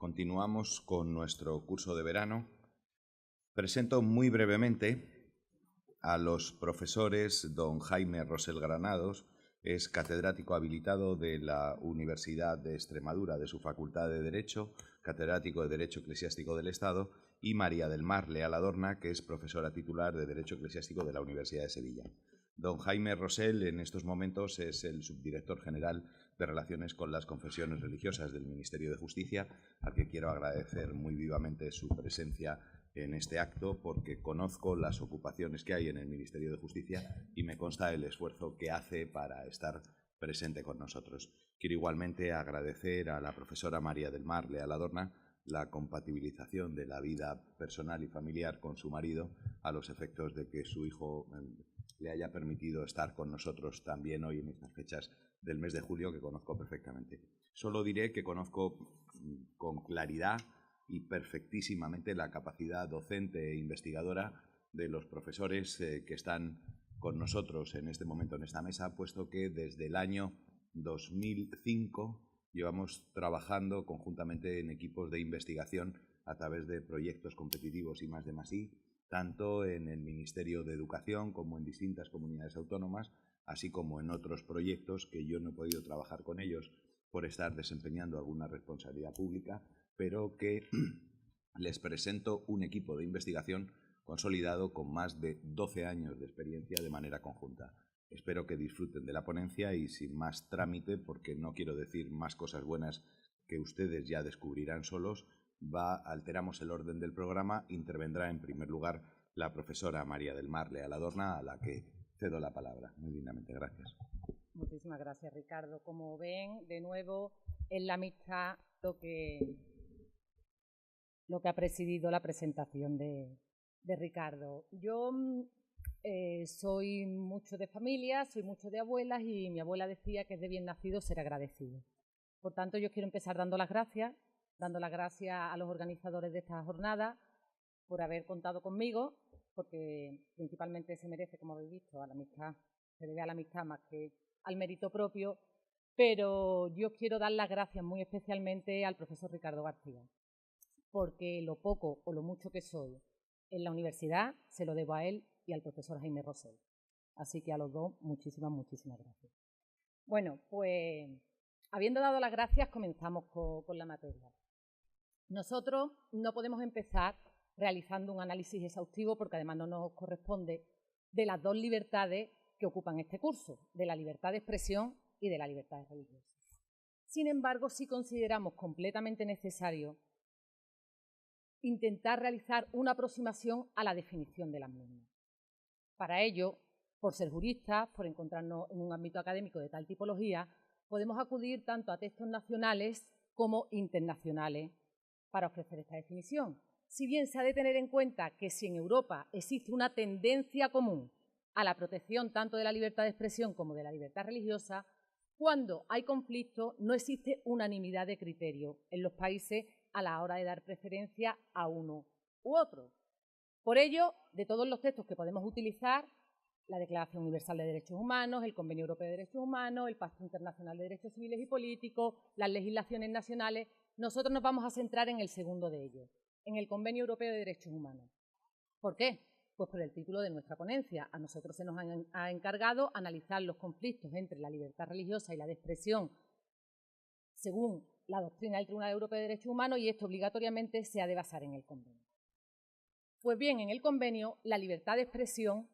Continuamos con nuestro curso de verano. Presento muy brevemente a los profesores don Jaime Rosell Granados, es catedrático habilitado de la Universidad de Extremadura, de su Facultad de Derecho, catedrático de Derecho Eclesiástico del Estado, y María del Mar Leal Adorna, que es profesora titular de Derecho Eclesiástico de la Universidad de Sevilla. Don Jaime Rosell en estos momentos es el subdirector general de Relaciones con las Confesiones Religiosas del Ministerio de Justicia, al que quiero agradecer muy vivamente su presencia en este acto, porque conozco las ocupaciones que hay en el Ministerio de Justicia y me consta el esfuerzo que hace para estar presente con nosotros. Quiero igualmente agradecer a la profesora María del Mar Leal Adorna la compatibilización de la vida personal y familiar con su marido, a los efectos de que su hijo le haya permitido estar con nosotros también hoy en estas fechas del mes de julio, que conozco perfectamente. Solo diré que conozco con claridad y perfectísimamente la capacidad docente e investigadora de los profesores que están con nosotros en este momento en esta mesa, puesto que desde el año 2005 llevamos trabajando conjuntamente en equipos de investigación a través de proyectos competitivos I+D+I, tanto en el Ministerio de Educación como en distintas comunidades autónomas, así como en otros proyectos que yo no he podido trabajar con ellos por estar desempeñando alguna responsabilidad pública, pero que les presento un equipo de investigación consolidado con más de 12 años de experiencia de manera conjunta. Espero que disfruten de la ponencia y sin más trámite, porque no quiero decir más cosas buenas que ustedes ya descubrirán solos, alteramos el orden del programa. Intervendrá en primer lugar la profesora María del Mar Leal Adorna, a la que cedo la palabra. Muy dignamente, gracias. Muchísimas gracias, Ricardo. Como ven, de nuevo, es la amistad lo que ha presidido la presentación de Ricardo. Yo soy mucho de familia, soy mucho de abuelas, y mi abuela decía que es de bien nacido ser agradecido. Por tanto, yo quiero empezar dando las gracias a los organizadores de esta jornada por haber contado conmigo, porque principalmente se merece, como habéis visto, a la amistad, se debe a la amistad más que al mérito propio, pero yo quiero dar las gracias muy especialmente al profesor Ricardo García, porque lo poco o lo mucho que soy en la universidad se lo debo a él y al profesor Jaime Rosell. Así que a los dos, muchísimas gracias. Bueno, pues habiendo dado las gracias, comenzamos con la materia. Nosotros no podemos empezar realizando un análisis exhaustivo, porque además no nos corresponde, de las dos libertades que ocupan este curso, de la libertad de expresión y de la libertad religiosa. Sin embargo, sí consideramos completamente necesario intentar realizar una aproximación a la definición de las mismas. Para ello, por ser juristas, por encontrarnos en un ámbito académico de tal tipología, podemos acudir tanto a textos nacionales como internacionales para ofrecer esta definición. Si bien se ha de tener en cuenta que si en Europa existe una tendencia común a la protección tanto de la libertad de expresión como de la libertad religiosa, cuando hay conflicto no existe unanimidad de criterio en los países a la hora de dar preferencia a uno u otro. Por ello, de todos los textos que podemos utilizar, la Declaración Universal de Derechos Humanos, el Convenio Europeo de Derechos Humanos, el Pacto Internacional de Derechos Civiles y Políticos, las legislaciones nacionales, nosotros nos vamos a centrar en el segundo de ellos, en el Convenio Europeo de Derechos Humanos. ¿Por qué? Pues por el título de nuestra ponencia. A nosotros se nos ha encargado analizar los conflictos entre la libertad religiosa y la de expresión según la doctrina del Tribunal Europeo de Derechos Humanos, y esto obligatoriamente se ha de basar en el convenio. Pues bien, en el convenio, la libertad de expresión,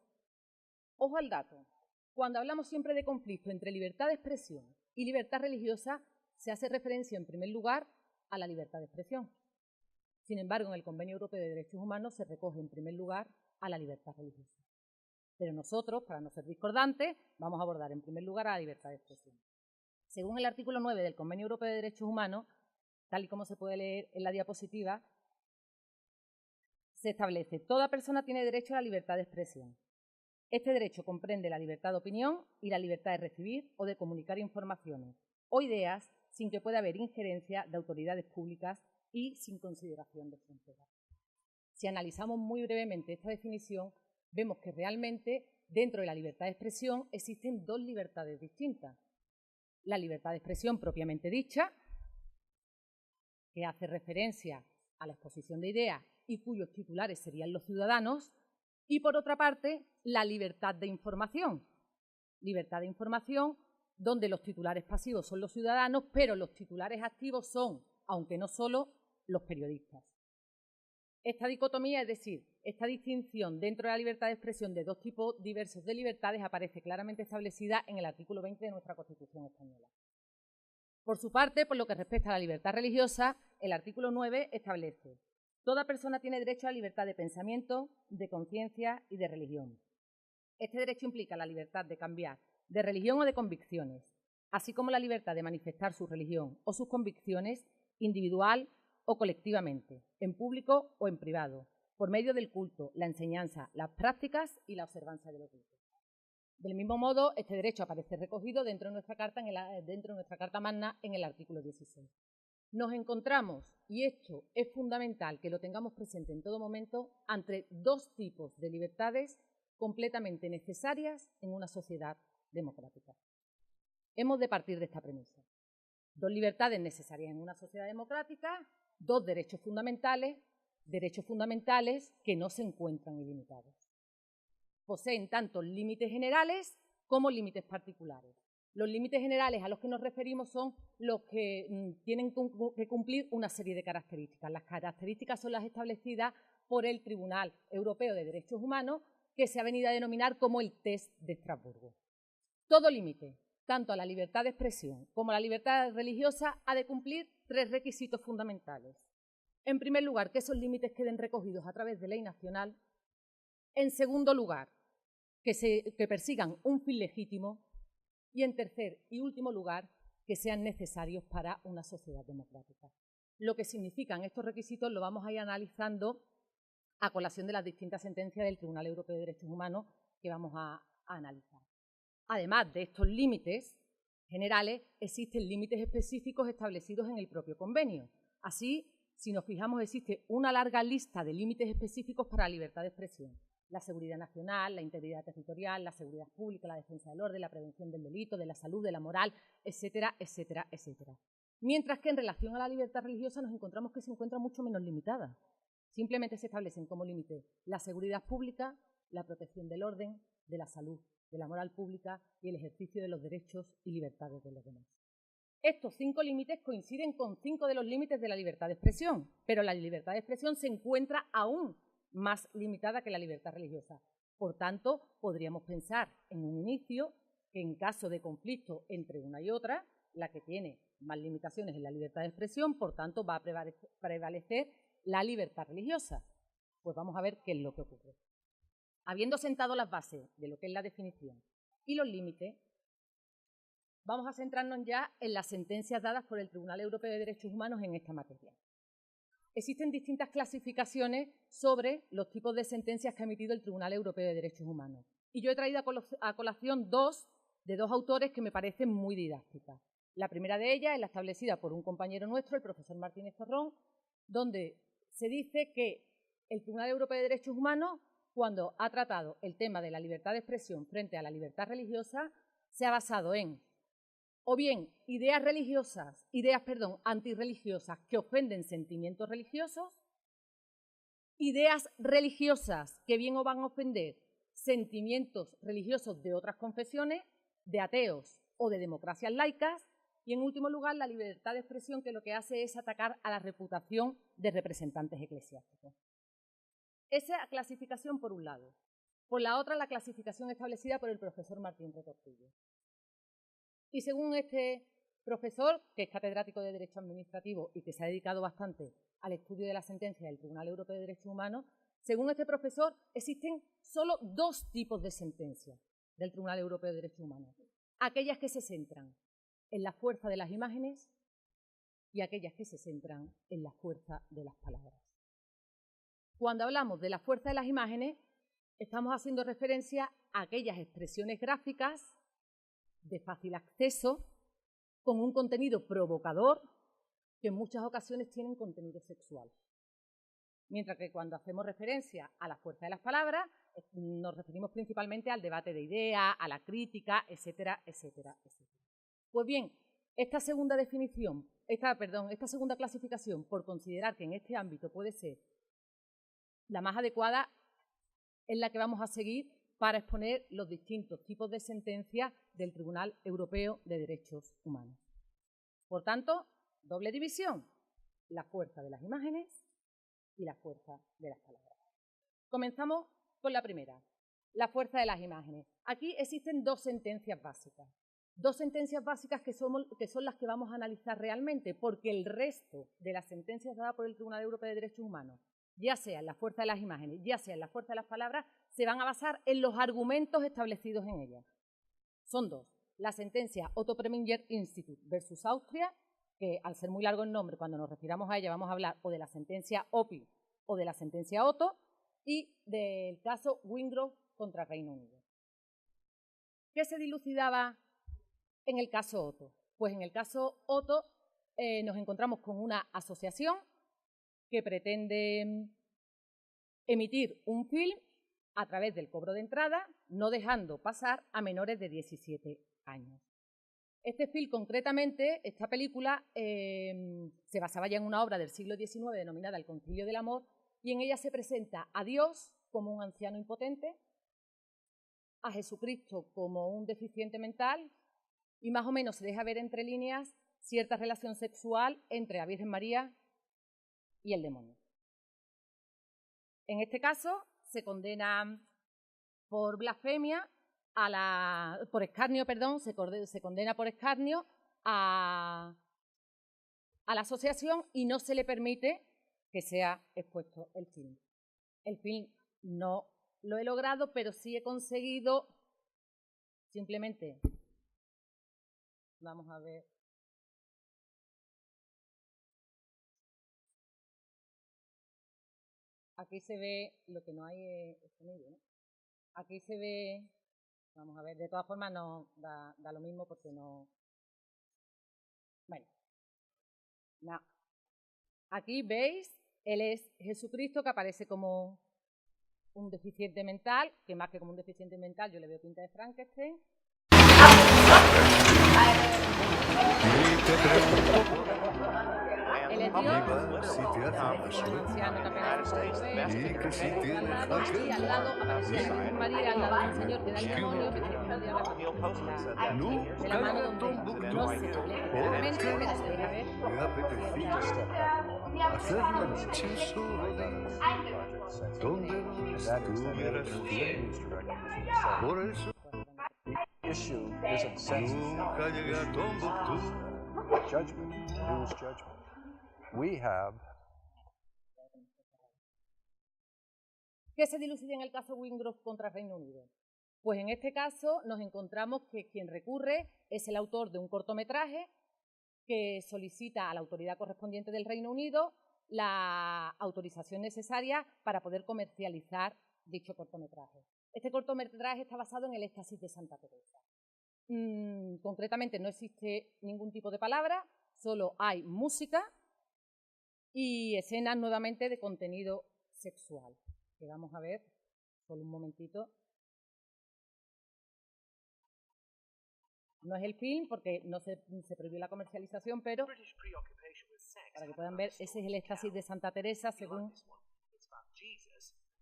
ojo al dato, cuando hablamos siempre de conflicto entre libertad de expresión y libertad religiosa, se hace referencia en primer lugar a la libertad de expresión. Sin embargo, en el Convenio Europeo de Derechos Humanos se recoge en primer lugar a la libertad religiosa. Pero nosotros, para no ser discordantes, vamos a abordar en primer lugar a la libertad de expresión. Según el artículo 9 del Convenio Europeo de Derechos Humanos, tal y como se puede leer en la diapositiva, se establece: toda persona tiene derecho a la libertad de expresión. Este derecho comprende la libertad de opinión y la libertad de recibir o de comunicar informaciones o ideas sin que pueda haber injerencia de autoridades públicas y sin consideración de fronteras. Si analizamos muy brevemente esta definición, vemos que realmente dentro de la libertad de expresión existen dos libertades distintas. La libertad de expresión propiamente dicha, que hace referencia a la exposición de ideas y cuyos titulares serían los ciudadanos, y por otra parte, la libertad de información. Libertad de información donde los titulares pasivos son los ciudadanos, pero los titulares activos son, aunque no solo, los periodistas. Esta dicotomía, es decir, esta distinción dentro de la libertad de expresión de dos tipos diversos de libertades aparece claramente establecida en el artículo 20 de nuestra Constitución española. Por su parte, por lo que respecta a la libertad religiosa, el artículo 9 establece: toda persona tiene derecho a la libertad de pensamiento, de conciencia y de religión. Este derecho implica la libertad de cambiar de religión o de convicciones, así como la libertad de manifestar su religión o sus convicciones individual o colectivamente, en público o en privado, por medio del culto, la enseñanza, las prácticas y la observancia de los ritos. Del mismo modo, este derecho aparece recogido dentro de nuestra Carta Magna en el artículo 16. Nos encontramos, y esto es fundamental que lo tengamos presente en todo momento, ante dos tipos de libertades completamente necesarias en una sociedad democrática. Hemos de partir de esta premisa. Dos libertades necesarias en una sociedad democrática, dos derechos fundamentales que no se encuentran ilimitados. Poseen tanto límites generales como límites particulares. Los límites generales a los que nos referimos son los que tienen que cumplir una serie de características. Las características son las establecidas por el Tribunal Europeo de Derechos Humanos, que se ha venido a denominar como el test de Estrasburgo. Todo límite, tanto a la libertad de expresión como a la libertad religiosa, ha de cumplir tres requisitos fundamentales. En primer lugar, que esos límites queden recogidos a través de ley nacional. En segundo lugar, que persigan un fin legítimo. Y en tercer y último lugar, que sean necesarios para una sociedad democrática. Lo que significan estos requisitos lo vamos a ir analizando a colación de las distintas sentencias del Tribunal Europeo de Derechos Humanos que vamos a analizar. Además de estos límites generales, existen límites específicos establecidos en el propio convenio. Así, si nos fijamos, existe una larga lista de límites específicos para la libertad de expresión: la seguridad nacional, la integridad territorial, la seguridad pública, la defensa del orden, la prevención del delito, de la salud, de la moral, etcétera, etcétera, etcétera. Mientras que en relación a la libertad religiosa nos encontramos que se encuentra mucho menos limitada. Simplemente se establecen como límite la seguridad pública, la protección del orden, de la salud, de la moral pública y el ejercicio de los derechos y libertades de los demás. Estos 5 límites coinciden con 5 de los límites de la libertad de expresión, pero la libertad de expresión se encuentra aún más limitada que la libertad religiosa. Por tanto, podríamos pensar en un inicio que en caso de conflicto entre una y otra, la que tiene más limitaciones es la libertad de expresión, por tanto va a prevalecer la libertad religiosa. Pues vamos a ver qué es lo que ocurre. Habiendo sentado las bases de lo que es la definición y los límites, vamos a centrarnos ya en las sentencias dadas por el Tribunal Europeo de Derechos Humanos en esta materia. Existen distintas clasificaciones sobre los tipos de sentencias que ha emitido el Tribunal Europeo de Derechos Humanos. Y yo he traído a colación dos autores que me parecen muy didácticas. La primera de ellas es la establecida por un compañero nuestro, el profesor Martínez Torrón, donde se dice que el Tribunal Europeo de Derechos Humanos, cuando ha tratado el tema de la libertad de expresión frente a la libertad religiosa, se ha basado en o bien ideas antirreligiosas que ofenden sentimientos religiosos, ideas religiosas que bien o van a ofender sentimientos religiosos de otras confesiones, de ateos o de democracias laicas, y en último lugar la libertad de expresión, que lo que hace es atacar a la reputación de representantes eclesiásticos. Esa clasificación por un lado. Por la otra, la clasificación establecida por el profesor Martín Retortillo. Y según este profesor, que es catedrático de Derecho Administrativo y que se ha dedicado bastante al estudio de la sentencia del Tribunal Europeo de Derechos Humanos, según este profesor, existen solo 2 tipos de sentencias del Tribunal Europeo de Derechos Humanos. Aquellas que se centran en la fuerza de las imágenes y aquellas que se centran en la fuerza de las palabras. Cuando hablamos de la fuerza de las imágenes, estamos haciendo referencia a aquellas expresiones gráficas de fácil acceso, con un contenido provocador, que en muchas ocasiones tienen contenido sexual. Mientras que cuando hacemos referencia a la fuerza de las palabras, nos referimos principalmente al debate de ideas, a la crítica, etcétera, etcétera, etcétera. Pues bien, esta segunda definición esta segunda clasificación, por considerar que en este ámbito puede ser la más adecuada, es la que vamos a seguir para exponer los distintos tipos de sentencias del Tribunal Europeo de Derechos Humanos. Por tanto, doble división, la fuerza de las imágenes y la fuerza de las palabras. Comenzamos con la primera, la fuerza de las imágenes. Aquí existen dos sentencias básicas que son las que vamos a analizar realmente, porque el resto de las sentencias dadas por el Tribunal Europeo de Derechos Humanos, ya sea en la fuerza de las imágenes, ya sea en la fuerza de las palabras, se van a basar en los argumentos establecidos en ellas. Son dos. La sentencia Otto Preminger Institut versus Austria, que al ser muy largo el nombre, cuando nos refiramos a ella vamos a hablar o de la sentencia OPI o de la sentencia Otto, y del caso Wingrove contra Reino Unido. ¿Qué se dilucidaba en el caso Otto? Pues en el caso Otto nos encontramos con una asociación que pretende emitir un film a través del cobro de entrada, no dejando pasar a menores de 17 años. Este film, concretamente, esta película, se basaba ya en una obra del siglo XIX denominada El Concilio del Amor, y en ella se presenta a Dios como un anciano impotente, a Jesucristo como un deficiente mental, y más o menos se deja ver entre líneas cierta relación sexual entre la Virgen María y el demonio. En este caso se condena por blasfemia por escarnio, perdón, se condena por escarnio a la asociación y no se le permite que sea expuesto el film. El film no lo he logrado, pero sí he conseguido simplemente, vamos a ver, aquí se ve, lo que no hay es sonido, ¿no? Aquí se ve, vamos a ver, de todas formas no da lo mismo porque no, bueno, no. Aquí veis, él es Jesucristo que aparece como un deficiente mental, que más que como un deficiente mental yo le veo pinta de Frankenstein. Él es Dios, anciano que apenas se puede mover, y al lado aparece la Virgen María, al lado del Señor que da el demonio, que está el diablo de la mano donde no se establece claramente, pero se deja ver. Por eso nunca llegué a Tombuctú. ¿Qué se dilucida en el caso Wingrove contra Reino Unido? Pues en este caso nos encontramos que quien recurre es el autor de un cortometraje que solicita a la autoridad correspondiente del Reino Unido la autorización necesaria para poder comercializar dicho cortometraje. Este cortometraje está basado en el éxtasis de Santa Teresa. Concretamente no existe ningún tipo de palabra, solo hay música y escenas nuevamente de contenido sexual. Que vamos a ver, solo un momentito. No es el film porque no se prohibió la comercialización, pero para que puedan ver, ese es el éxtasis de Santa Teresa según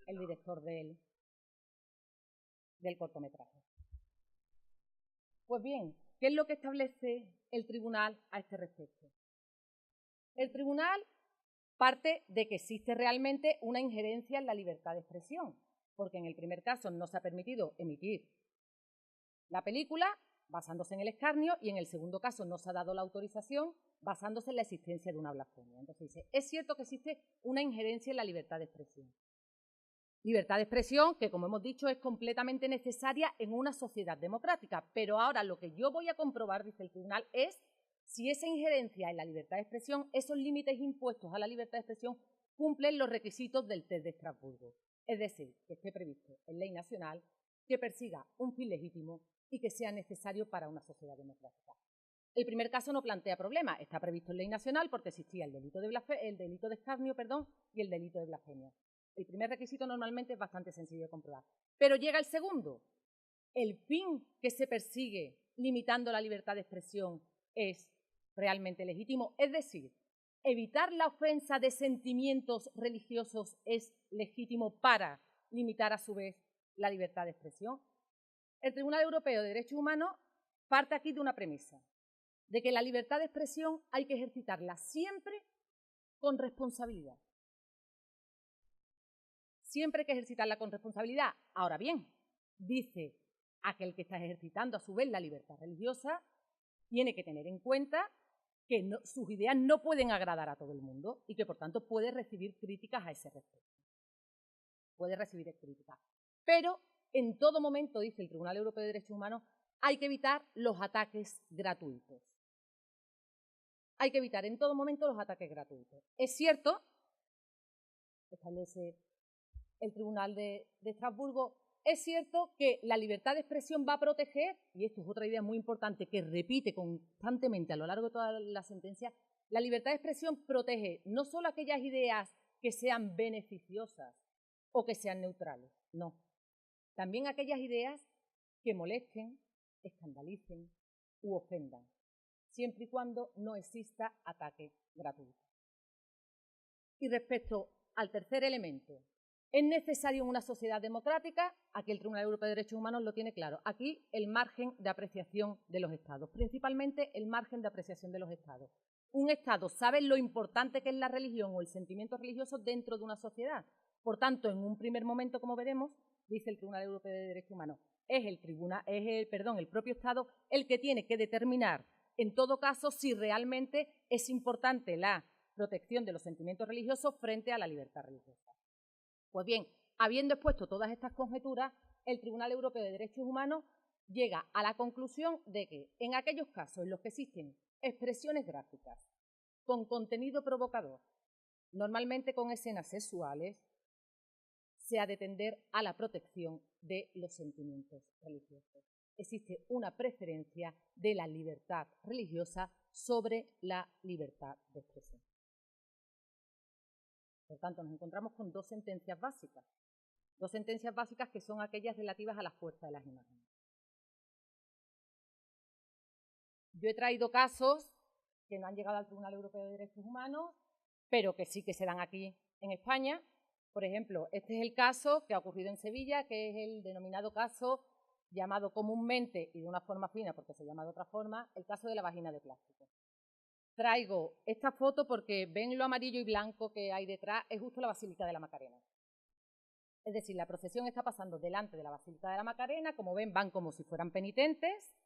el director del cortometraje. Pues bien, ¿qué es lo que establece el tribunal a este respecto? El tribunal parte de que existe realmente una injerencia en la libertad de expresión, porque en el primer caso no se ha permitido emitir la película basándose en el escarnio y en el segundo caso no se ha dado la autorización basándose en la existencia de una blasfemia. Entonces dice, es cierto que existe una injerencia en la libertad de expresión. Libertad de expresión que, como hemos dicho, es completamente necesaria en una sociedad democrática. Pero ahora lo que yo voy a comprobar, dice el tribunal, es si esa injerencia en la libertad de expresión, esos límites impuestos a la libertad de expresión, cumplen los requisitos del test de Estrasburgo. Es decir, que esté previsto en ley nacional, que persiga un fin legítimo y que sea necesario para una sociedad democrática. El primer caso no plantea problema, está previsto en ley nacional porque existía el delito de escarnio, y el delito de blasfemia. El primer requisito normalmente es bastante sencillo de comprobar. Pero llega el segundo. El fin que se persigue limitando la libertad de expresión es realmente legítimo. Es decir, evitar la ofensa de sentimientos religiosos es legítimo para limitar a su vez la libertad de expresión. El Tribunal Europeo de Derechos Humanos parte aquí de una premisa, de que la libertad de expresión hay que ejercitarla siempre con responsabilidad. Siempre hay que ejercitarla con responsabilidad. Ahora bien, dice aquel que está ejercitando a su vez la libertad religiosa, tiene que tener en cuenta que sus ideas no pueden agradar a todo el mundo y que por tanto puede recibir críticas a ese respecto. Puede recibir críticas. Pero en todo momento, dice el Tribunal Europeo de Derechos Humanos, hay que evitar los ataques gratuitos. Hay que evitar en todo momento los ataques gratuitos. Es cierto, establece el Tribunal de Estrasburgo, es cierto que la libertad de expresión va a proteger, y esto es otra idea muy importante que repite constantemente a lo largo de toda la sentencia, la libertad de expresión protege no solo aquellas ideas que sean beneficiosas o que sean neutrales, no. También aquellas ideas que molesten, escandalicen u ofendan, siempre y cuando no exista ataque gratuito. Y respecto al tercer elemento, ¿es necesario en una sociedad democrática? Aquí el Tribunal Europeo de Derechos Humanos lo tiene claro. Aquí el margen de apreciación de los Estados, principalmente el margen de apreciación de los Estados. Un Estado sabe lo importante que es la religión o el sentimiento religioso dentro de una sociedad. Por tanto, en un primer momento, como veremos, dice el Tribunal Europeo de Derechos Humanos, es el propio Estado el que tiene que determinar, en todo caso, si realmente es importante la protección de los sentimientos religiosos frente a la libertad religiosa. Pues bien, habiendo expuesto todas estas conjeturas, el Tribunal Europeo de Derechos Humanos llega a la conclusión de que en aquellos casos en los que existen expresiones gráficas con contenido provocador, normalmente con escenas sexuales, se ha de tender a la protección de los sentimientos religiosos. Existe una preferencia de la libertad religiosa sobre la libertad de expresión. Por tanto, nos encontramos con dos sentencias básicas que son aquellas relativas a la fuerza de las imágenes. Yo he traído casos que no han llegado al Tribunal Europeo de Derechos Humanos, pero que sí que se dan aquí en España. Por ejemplo, este es el caso que ha ocurrido en Sevilla, que es el denominado caso llamado comúnmente, y de una forma fina porque se llama de otra forma, el caso de la vagina de plástico. Traigo esta foto porque ven lo amarillo y blanco que hay detrás, es justo la Basílica de la Macarena. Es decir, la procesión está pasando delante de la Basílica de la Macarena, como ven, van como si fueran penitentes,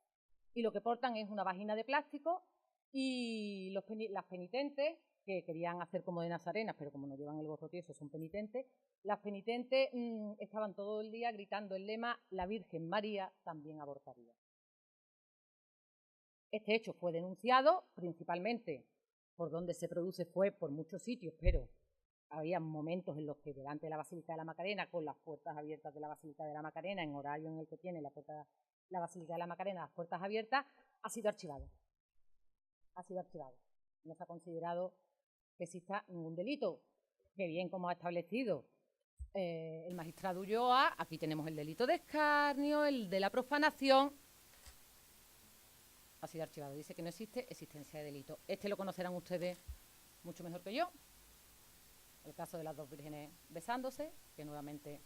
y lo que portan es una vagina de plástico, y las penitentes, que querían hacer como de nazarenas, pero como no llevan el gorro tieso, son penitentes, las penitentes estaban todo el día gritando el lema «La Virgen María también abortaría». Este hecho fue denunciado principalmente por donde se produce, fue por muchos sitios, pero había momentos en los que delante de la Basílica de la Macarena, con las puertas abiertas de la Basílica de la Macarena, en horario en el que tiene la Basílica de la Macarena las puertas abiertas, ha sido archivado. Ha sido archivado. No se ha considerado que exista ningún delito, que bien como ha establecido el magistrado Ulloa, aquí tenemos el delito de escarnio, el de la profanación, ha sido archivado. Dice que no existe existencia de delito. Este lo conocerán ustedes mucho mejor que yo, el caso de las dos vírgenes besándose, que nuevamente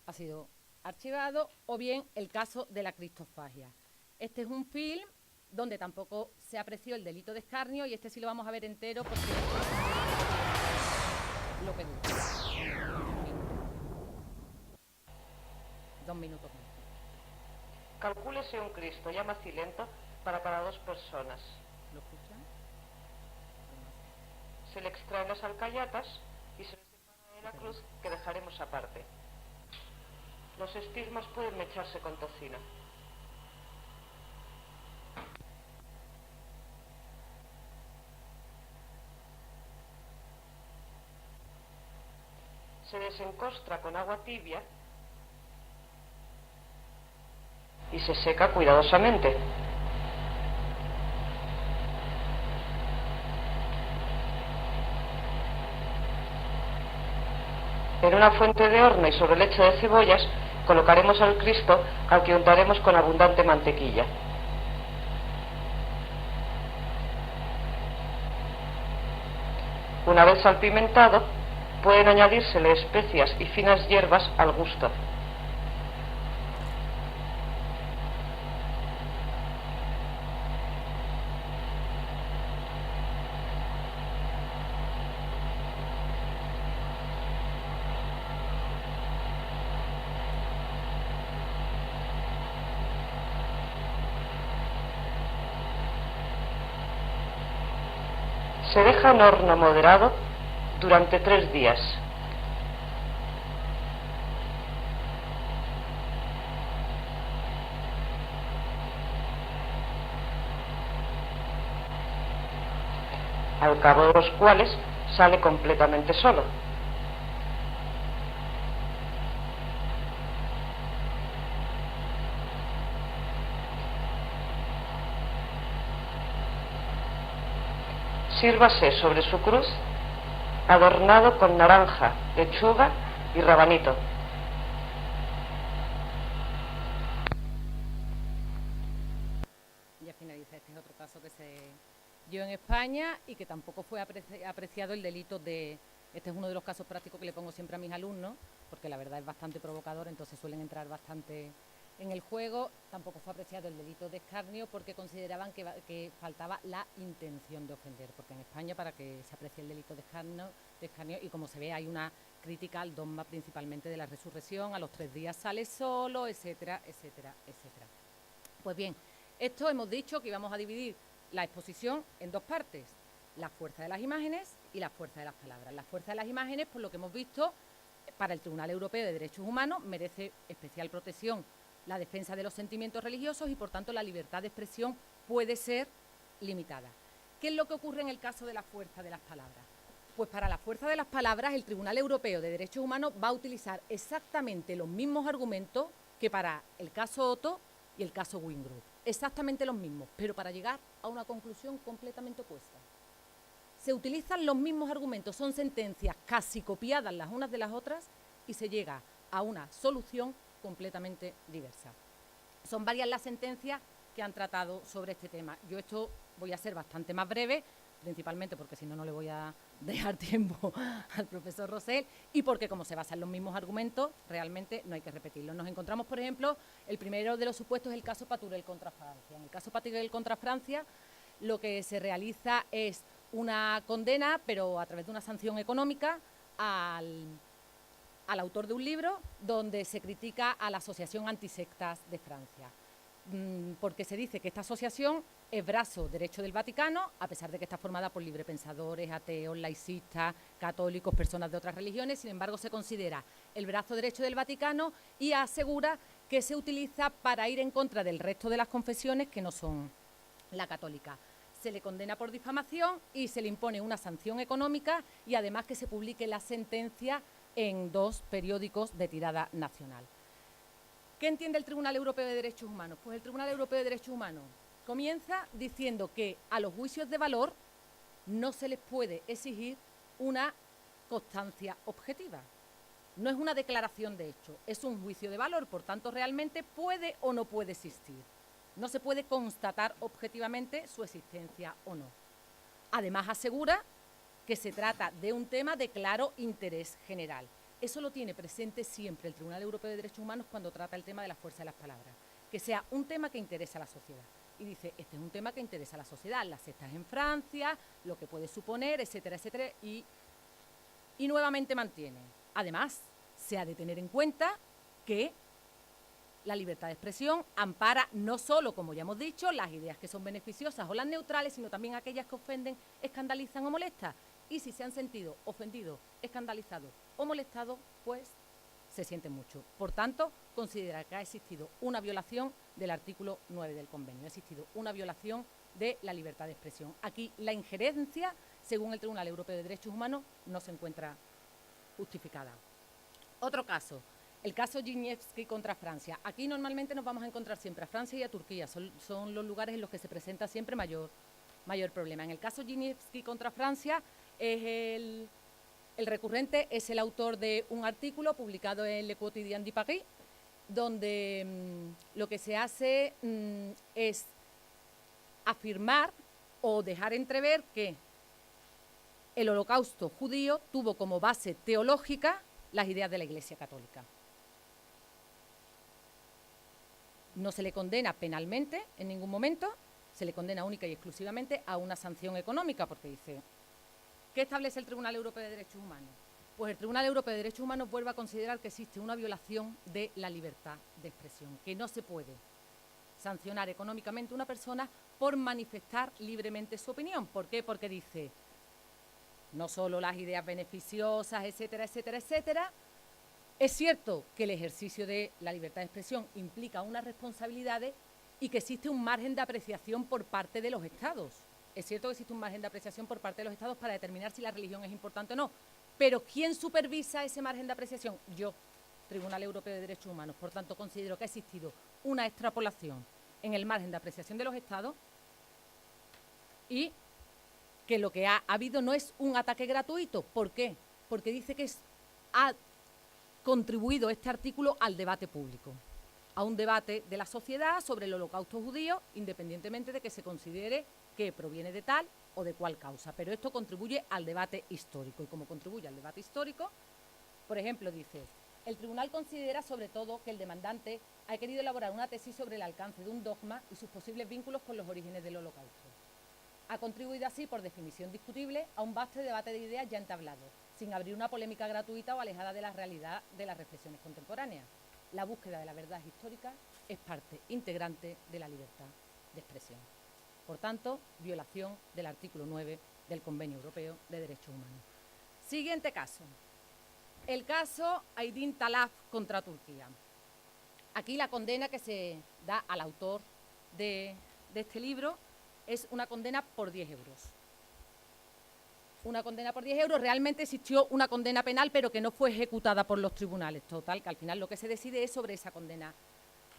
ha sido archivado, o bien el caso de la cristofagia. Este es un film donde tampoco se apreció el delito de escarnio y este sí lo vamos a ver entero porque lo que dura. 2 minutos. Calcúlese un Cristo ya macilento para cada 2 personas. ¿Lo escuchan? Se le extraen las alcayatas y se le separa de la cruz que dejaremos aparte. Los estigmas pueden mecharse con tocino. Se desencostra con agua tibia y se seca cuidadosamente. En una fuente de horno y sobre leche de cebollas colocaremos al Cristo al que untaremos con abundante mantequilla. Una vez salpimentado, pueden añadírsele especias y finas hierbas al gusto. Se deja en horno moderado durante 3 días. Al cabo de los cuales sale completamente solo. Sírvase sobre su cruz, adornado con naranja, lechuga y rabanito. Ya finaliza. Este es otro caso que se dio en España y que tampoco fue apreciado el delito de... Este es uno de los casos prácticos que le pongo siempre a mis alumnos, porque la verdad es bastante provocador, entonces suelen entrar bastante en el juego. Tampoco fue apreciado el delito de escarnio porque consideraban que faltaba la intención de ofender, porque en España, para que se aprecie el delito de escarnio, y como se ve, hay una crítica al dogma principalmente de la resurrección, a los 3 días sale solo, etcétera, etcétera, etcétera. Pues bien, esto hemos dicho que íbamos a dividir la exposición en 2 partes, la fuerza de las imágenes y la fuerza de las palabras. La fuerza de las imágenes, por lo que hemos visto, para el Tribunal Europeo de Derechos Humanos merece especial protección la defensa de los sentimientos religiosos y, por tanto, la libertad de expresión puede ser limitada. ¿Qué es lo que ocurre en el caso de la fuerza de las palabras? Pues para la fuerza de las palabras, el Tribunal Europeo de Derechos Humanos va a utilizar exactamente los mismos argumentos que para el caso Otto y el caso Wingroup. Exactamente los mismos, pero para llegar a una conclusión completamente opuesta. Se utilizan los mismos argumentos, son sentencias casi copiadas las unas de las otras y se llega a una solución completamente diversa. Son varias las sentencias que han tratado sobre este tema. Yo esto voy a ser bastante más breve, principalmente porque si no, no le voy a dejar tiempo al profesor Rosell y porque como se basan los mismos argumentos, realmente no hay que repetirlos. Nos encontramos, por ejemplo, el primero de los supuestos es el caso Paturel contra Francia. En el caso Paturel contra Francia, lo que se realiza es una condena, pero a través de una sanción económica al autor de un libro donde se critica a la Asociación Antisectas de Francia, porque se dice que esta asociación es brazo derecho del Vaticano, a pesar de que está formada por librepensadores, ateos, laicistas, católicos, personas de otras religiones. Sin embargo, se considera el brazo derecho del Vaticano y asegura que se utiliza para ir en contra del resto de las confesiones que no son la católica. Se le condena por difamación y se le impone una sanción económica y además que se publique la sentencia en 2 periódicos de tirada nacional. ¿Qué entiende el Tribunal Europeo de Derechos Humanos? Pues el Tribunal Europeo de Derechos Humanos comienza diciendo que a los juicios de valor no se les puede exigir una constancia objetiva. No es una declaración de hecho, es un juicio de valor, por tanto realmente puede o no puede existir. No se puede constatar objetivamente su existencia o no. Además asegura que se trata de un tema de claro interés general. Eso lo tiene presente siempre el Tribunal Europeo de Derechos Humanos cuando trata el tema de la fuerza de las palabras. Que sea un tema que interesa a la sociedad. Y dice, este es un tema que interesa a la sociedad, las sectas en Francia, lo que puede suponer, etcétera, etcétera, y nuevamente mantiene. Además, se ha de tener en cuenta que la libertad de expresión ampara no solo, como ya hemos dicho, las ideas que son beneficiosas o las neutrales, sino también aquellas que ofenden, escandalizan o molestan. Y si se han sentido ofendidos, escandalizados o molestados, pues se sienten mucho. Por tanto, considera que ha existido una violación del artículo 9 del convenio, ha existido una violación de la libertad de expresión. Aquí la injerencia, según el Tribunal Europeo de Derechos Humanos, no se encuentra justificada. Otro caso, el caso Giniewski contra Francia. Aquí normalmente nos vamos a encontrar siempre a Francia y a Turquía, son los lugares en los que se presenta siempre mayor problema. En el caso Giniewski contra Francia, el recurrente es el autor de un artículo publicado en Le Quotidien de Paris, donde lo que se hace es afirmar o dejar entrever que el Holocausto judío tuvo como base teológica las ideas de la Iglesia Católica. No se le condena penalmente en ningún momento, se le condena única y exclusivamente a una sanción económica, porque dice, ¿qué establece el Tribunal Europeo de Derechos Humanos? Pues el Tribunal Europeo de Derechos Humanos vuelve a considerar que existe una violación de la libertad de expresión, que no se puede sancionar económicamente a una persona por manifestar libremente su opinión. ¿Por qué? Porque dice, no solo las ideas beneficiosas, etcétera, etcétera, etcétera. Es cierto que el ejercicio de la libertad de expresión implica unas responsabilidades y que existe un margen de apreciación por parte de los Estados. Es cierto que existe un margen de apreciación por parte de los Estados para determinar si la religión es importante o no. Pero ¿quién supervisa ese margen de apreciación? Yo, Tribunal Europeo de Derechos Humanos. Por tanto, considero que ha existido una extrapolación en el margen de apreciación de los Estados y que lo que ha habido no es un ataque gratuito. ¿Por qué? Porque dice que ha contribuido este artículo al debate público, a un debate de la sociedad sobre el Holocausto judío, independientemente de que se considere que proviene de tal o de cual causa. Pero esto contribuye al debate histórico. Y como contribuye al debate histórico, por ejemplo, dice, el tribunal considera sobre todo que el demandante ha querido elaborar una tesis sobre el alcance de un dogma y sus posibles vínculos con los orígenes del Holocausto. Ha contribuido así, por definición discutible, a un vasto debate de ideas ya entablado, sin abrir una polémica gratuita o alejada de la realidad de las reflexiones contemporáneas. La búsqueda de la verdad histórica es parte integrante de la libertad de expresión. Por tanto, violación del artículo 9 del Convenio Europeo de Derechos Humanos. Siguiente caso. El caso Aydin Talaf contra Turquía. Aquí la condena que se da al autor de este libro es una condena por 10 euros. Una condena por 10 euros. Realmente existió una condena penal, pero que no fue ejecutada por los tribunales. Total, que al final lo que se decide es sobre esa condena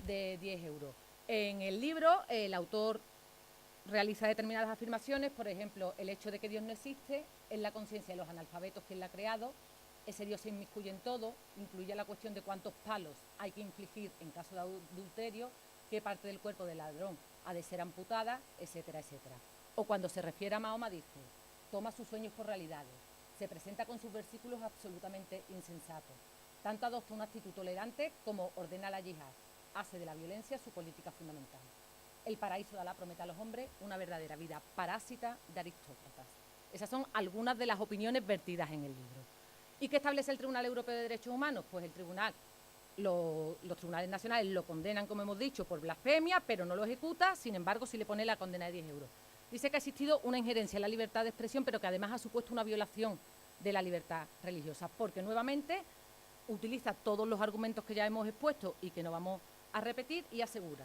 de 10 euros. En el libro, el autor realiza determinadas afirmaciones, por ejemplo, el hecho de que Dios no existe, es la conciencia de los analfabetos quien la ha creado, ese Dios se inmiscuye en todo, incluye la cuestión de cuántos palos hay que infligir en caso de adulterio, qué parte del cuerpo del ladrón ha de ser amputada, etcétera, etcétera. O cuando se refiere a Mahoma dice, toma sus sueños por realidades, se presenta con sus versículos absolutamente insensatos, tanto adopta una actitud tolerante como ordena la yihad, hace de la violencia su política fundamental. El paraíso da la promete a los hombres, una verdadera vida parásita de aristócratas. Esas son algunas de las opiniones vertidas en el libro. ¿Y qué establece el Tribunal Europeo de Derechos Humanos? Pues el tribunal, los tribunales nacionales lo condenan, como hemos dicho, por blasfemia, pero no lo ejecuta, sin embargo, sí le pone la condena de 10 euros. Dice que ha existido una injerencia en la libertad de expresión, pero que además ha supuesto una violación de la libertad religiosa, porque nuevamente utiliza todos los argumentos que ya hemos expuesto y que no vamos a repetir y asegura,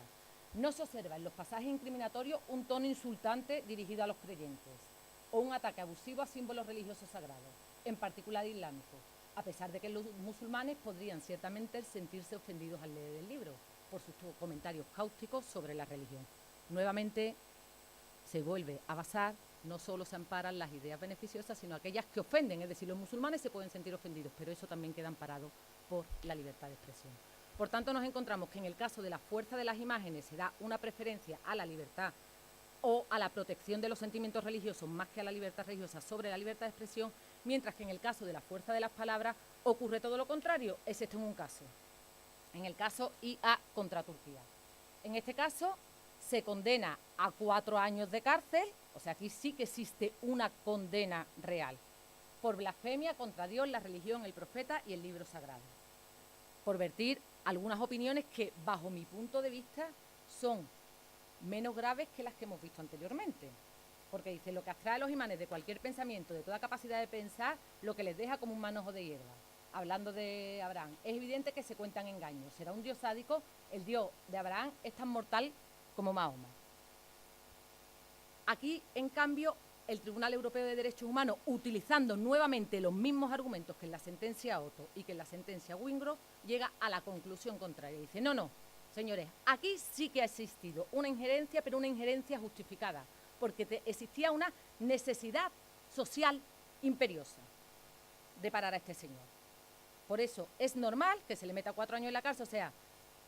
no se observa en los pasajes incriminatorios un tono insultante dirigido a los creyentes o un ataque abusivo a símbolos religiosos sagrados, en particular islámicos, a pesar de que los musulmanes podrían ciertamente sentirse ofendidos al leer el libro por sus comentarios cáusticos sobre la religión. Nuevamente se vuelve a basar, no solo se amparan las ideas beneficiosas, sino aquellas que ofenden, es decir, los musulmanes se pueden sentir ofendidos, pero eso también queda amparado por la libertad de expresión. Por tanto, nos encontramos que en el caso de la fuerza de las imágenes se da una preferencia a la libertad o a la protección de los sentimientos religiosos más que a la libertad religiosa sobre la libertad de expresión, mientras que en el caso de la fuerza de las palabras ocurre todo lo contrario, excepto en un caso, en el caso IA contra Turquía. En este caso se condena a 4 años de cárcel, o sea, aquí sí que existe una condena real, por blasfemia contra Dios, la religión, el profeta y el libro sagrado, por vertir algunas opiniones que, bajo mi punto de vista, son menos graves que las que hemos visto anteriormente. Porque dice, lo que abstrae a los imanes de cualquier pensamiento, de toda capacidad de pensar, lo que les deja como un manojo de hierba. Hablando de Abraham, es evidente que se cuentan engaños. Será un Dios sádico, el Dios de Abraham es tan mortal como Mahoma. Aquí, en cambio, el Tribunal Europeo de Derechos Humanos, utilizando nuevamente los mismos argumentos que en la sentencia Otto y que en la sentencia Wingrove, llega a la conclusión contraria. Dice, no, señores, aquí sí que ha existido una injerencia, pero una injerencia justificada, porque existía una necesidad social imperiosa de parar a este señor. Por eso es normal que se le meta 4 años en la cárcel, o sea,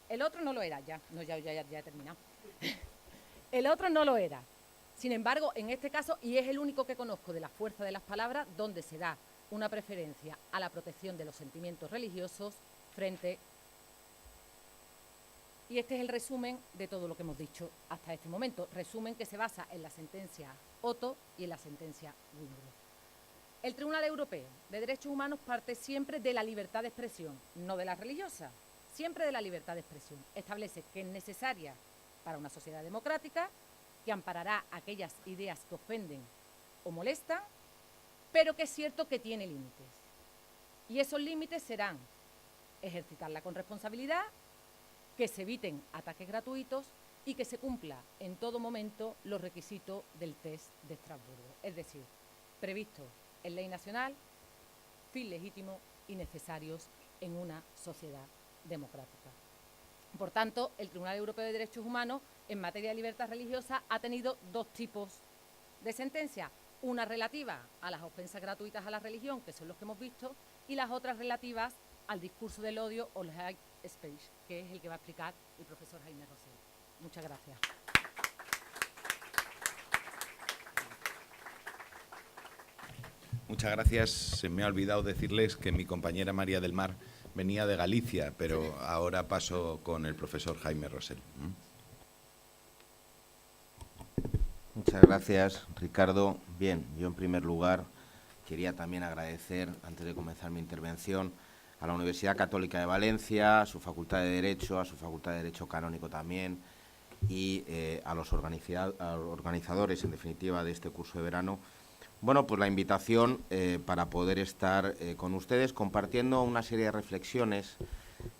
el otro no lo era, ya he terminado. El otro no lo era. Sin embargo, en este caso, y es el único que conozco de la fuerza de las palabras, donde se da una preferencia a la protección de los sentimientos religiosos frente. Y este es el resumen de todo lo que hemos dicho hasta este momento. Resumen que se basa en la sentencia Otto y en la sentencia Windruff. El Tribunal Europeo de Derechos Humanos parte siempre de la libertad de expresión, no de la religiosa, siempre de la libertad de expresión. Establece que es necesaria para una sociedad democrática, que amparará aquellas ideas que ofenden o molestan, pero que es cierto que tiene límites. Y esos límites serán ejercitarla con responsabilidad, que se eviten ataques gratuitos y que se cumpla en todo momento los requisitos del test de Estrasburgo, es decir, previstos en ley nacional, fin legítimo y necesarios en una sociedad democrática. Por tanto, el Tribunal Europeo de Derechos Humanos en materia de libertad religiosa ha tenido dos tipos de sentencias, una relativa a las ofensas gratuitas a la religión, que son los que hemos visto, y las otras relativas al discurso del odio o el hate speech, que es el que va a explicar el profesor Jaime Rosell. Muchas gracias. Muchas gracias. Se me ha olvidado decirles que mi compañera María del Mar venía de Galicia, pero ahora paso con el profesor Jaime Rosell. Muchas gracias, Ricardo. Bien, yo en primer lugar quería también agradecer, antes de comenzar mi intervención, a la Universidad Católica de Valencia, a su Facultad de Derecho, a su Facultad de Derecho Canónico también, y a los organizadores, en definitiva, de este curso de verano, bueno, pues la invitación para poder estar con ustedes compartiendo una serie de reflexiones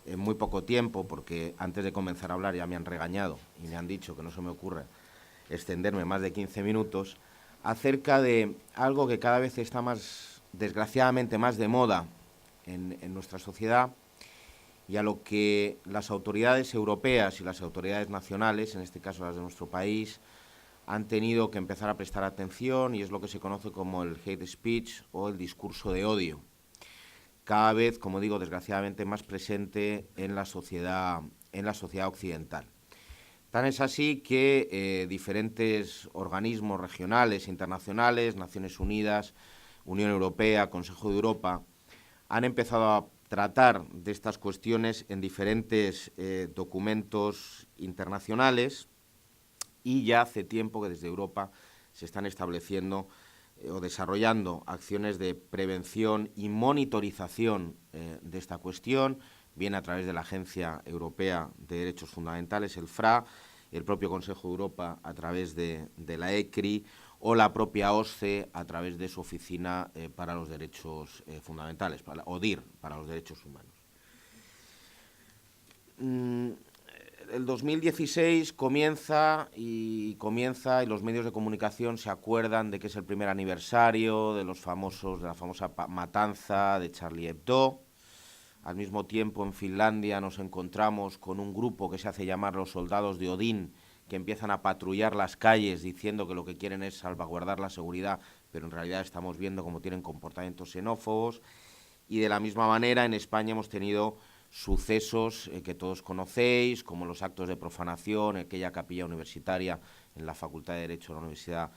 en muy poco tiempo, porque antes de comenzar a hablar ya me han regañado y me han dicho que no se me ocurre extenderme más de 15 minutos, acerca de algo que cada vez está más, desgraciadamente, más de moda en nuestra sociedad, y a lo que las autoridades europeas y las autoridades nacionales, en este caso las de nuestro país, han tenido que empezar a prestar atención, y es lo que se conoce como el hate speech o el discurso de odio, cada vez, como digo, desgraciadamente más presente en la sociedad occidental. Tan es así que diferentes organismos regionales e internacionales, Naciones Unidas, Unión Europea, Consejo de Europa, han empezado a tratar de estas cuestiones en diferentes documentos internacionales, y ya hace tiempo que desde Europa se están estableciendo o desarrollando acciones de prevención y monitorización de esta cuestión, bien a través de la Agencia Europea de Derechos Fundamentales, el FRA, el propio Consejo de Europa a través de la ECRI, o la propia OSCE a través de su Oficina para los Derechos Fundamentales, ODIHR, para los Derechos Humanos. El 2016 comienza y los medios de comunicación se acuerdan de que es el primer aniversario de la famosa matanza de Charlie Hebdo. Al mismo tiempo, en Finlandia nos encontramos con un grupo que se hace llamar los soldados de Odín, que empiezan a patrullar las calles diciendo que lo que quieren es salvaguardar la seguridad, pero en realidad estamos viendo cómo tienen comportamientos xenófobos. Y de la misma manera, en España hemos tenido sucesos que todos conocéis, como los actos de profanación, aquella capilla universitaria en la Facultad de Derecho de la Universidad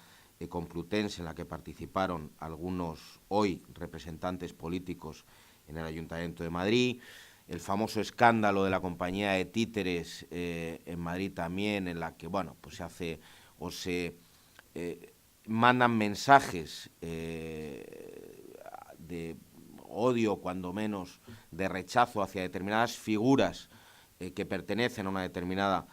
Complutense, en la que participaron algunos hoy representantes políticos en el Ayuntamiento de Madrid, el famoso escándalo de la compañía de títeres en Madrid también, en la que pues se hace o se mandan mensajes de odio, cuando menos de rechazo hacia determinadas figuras que pertenecen a una determinada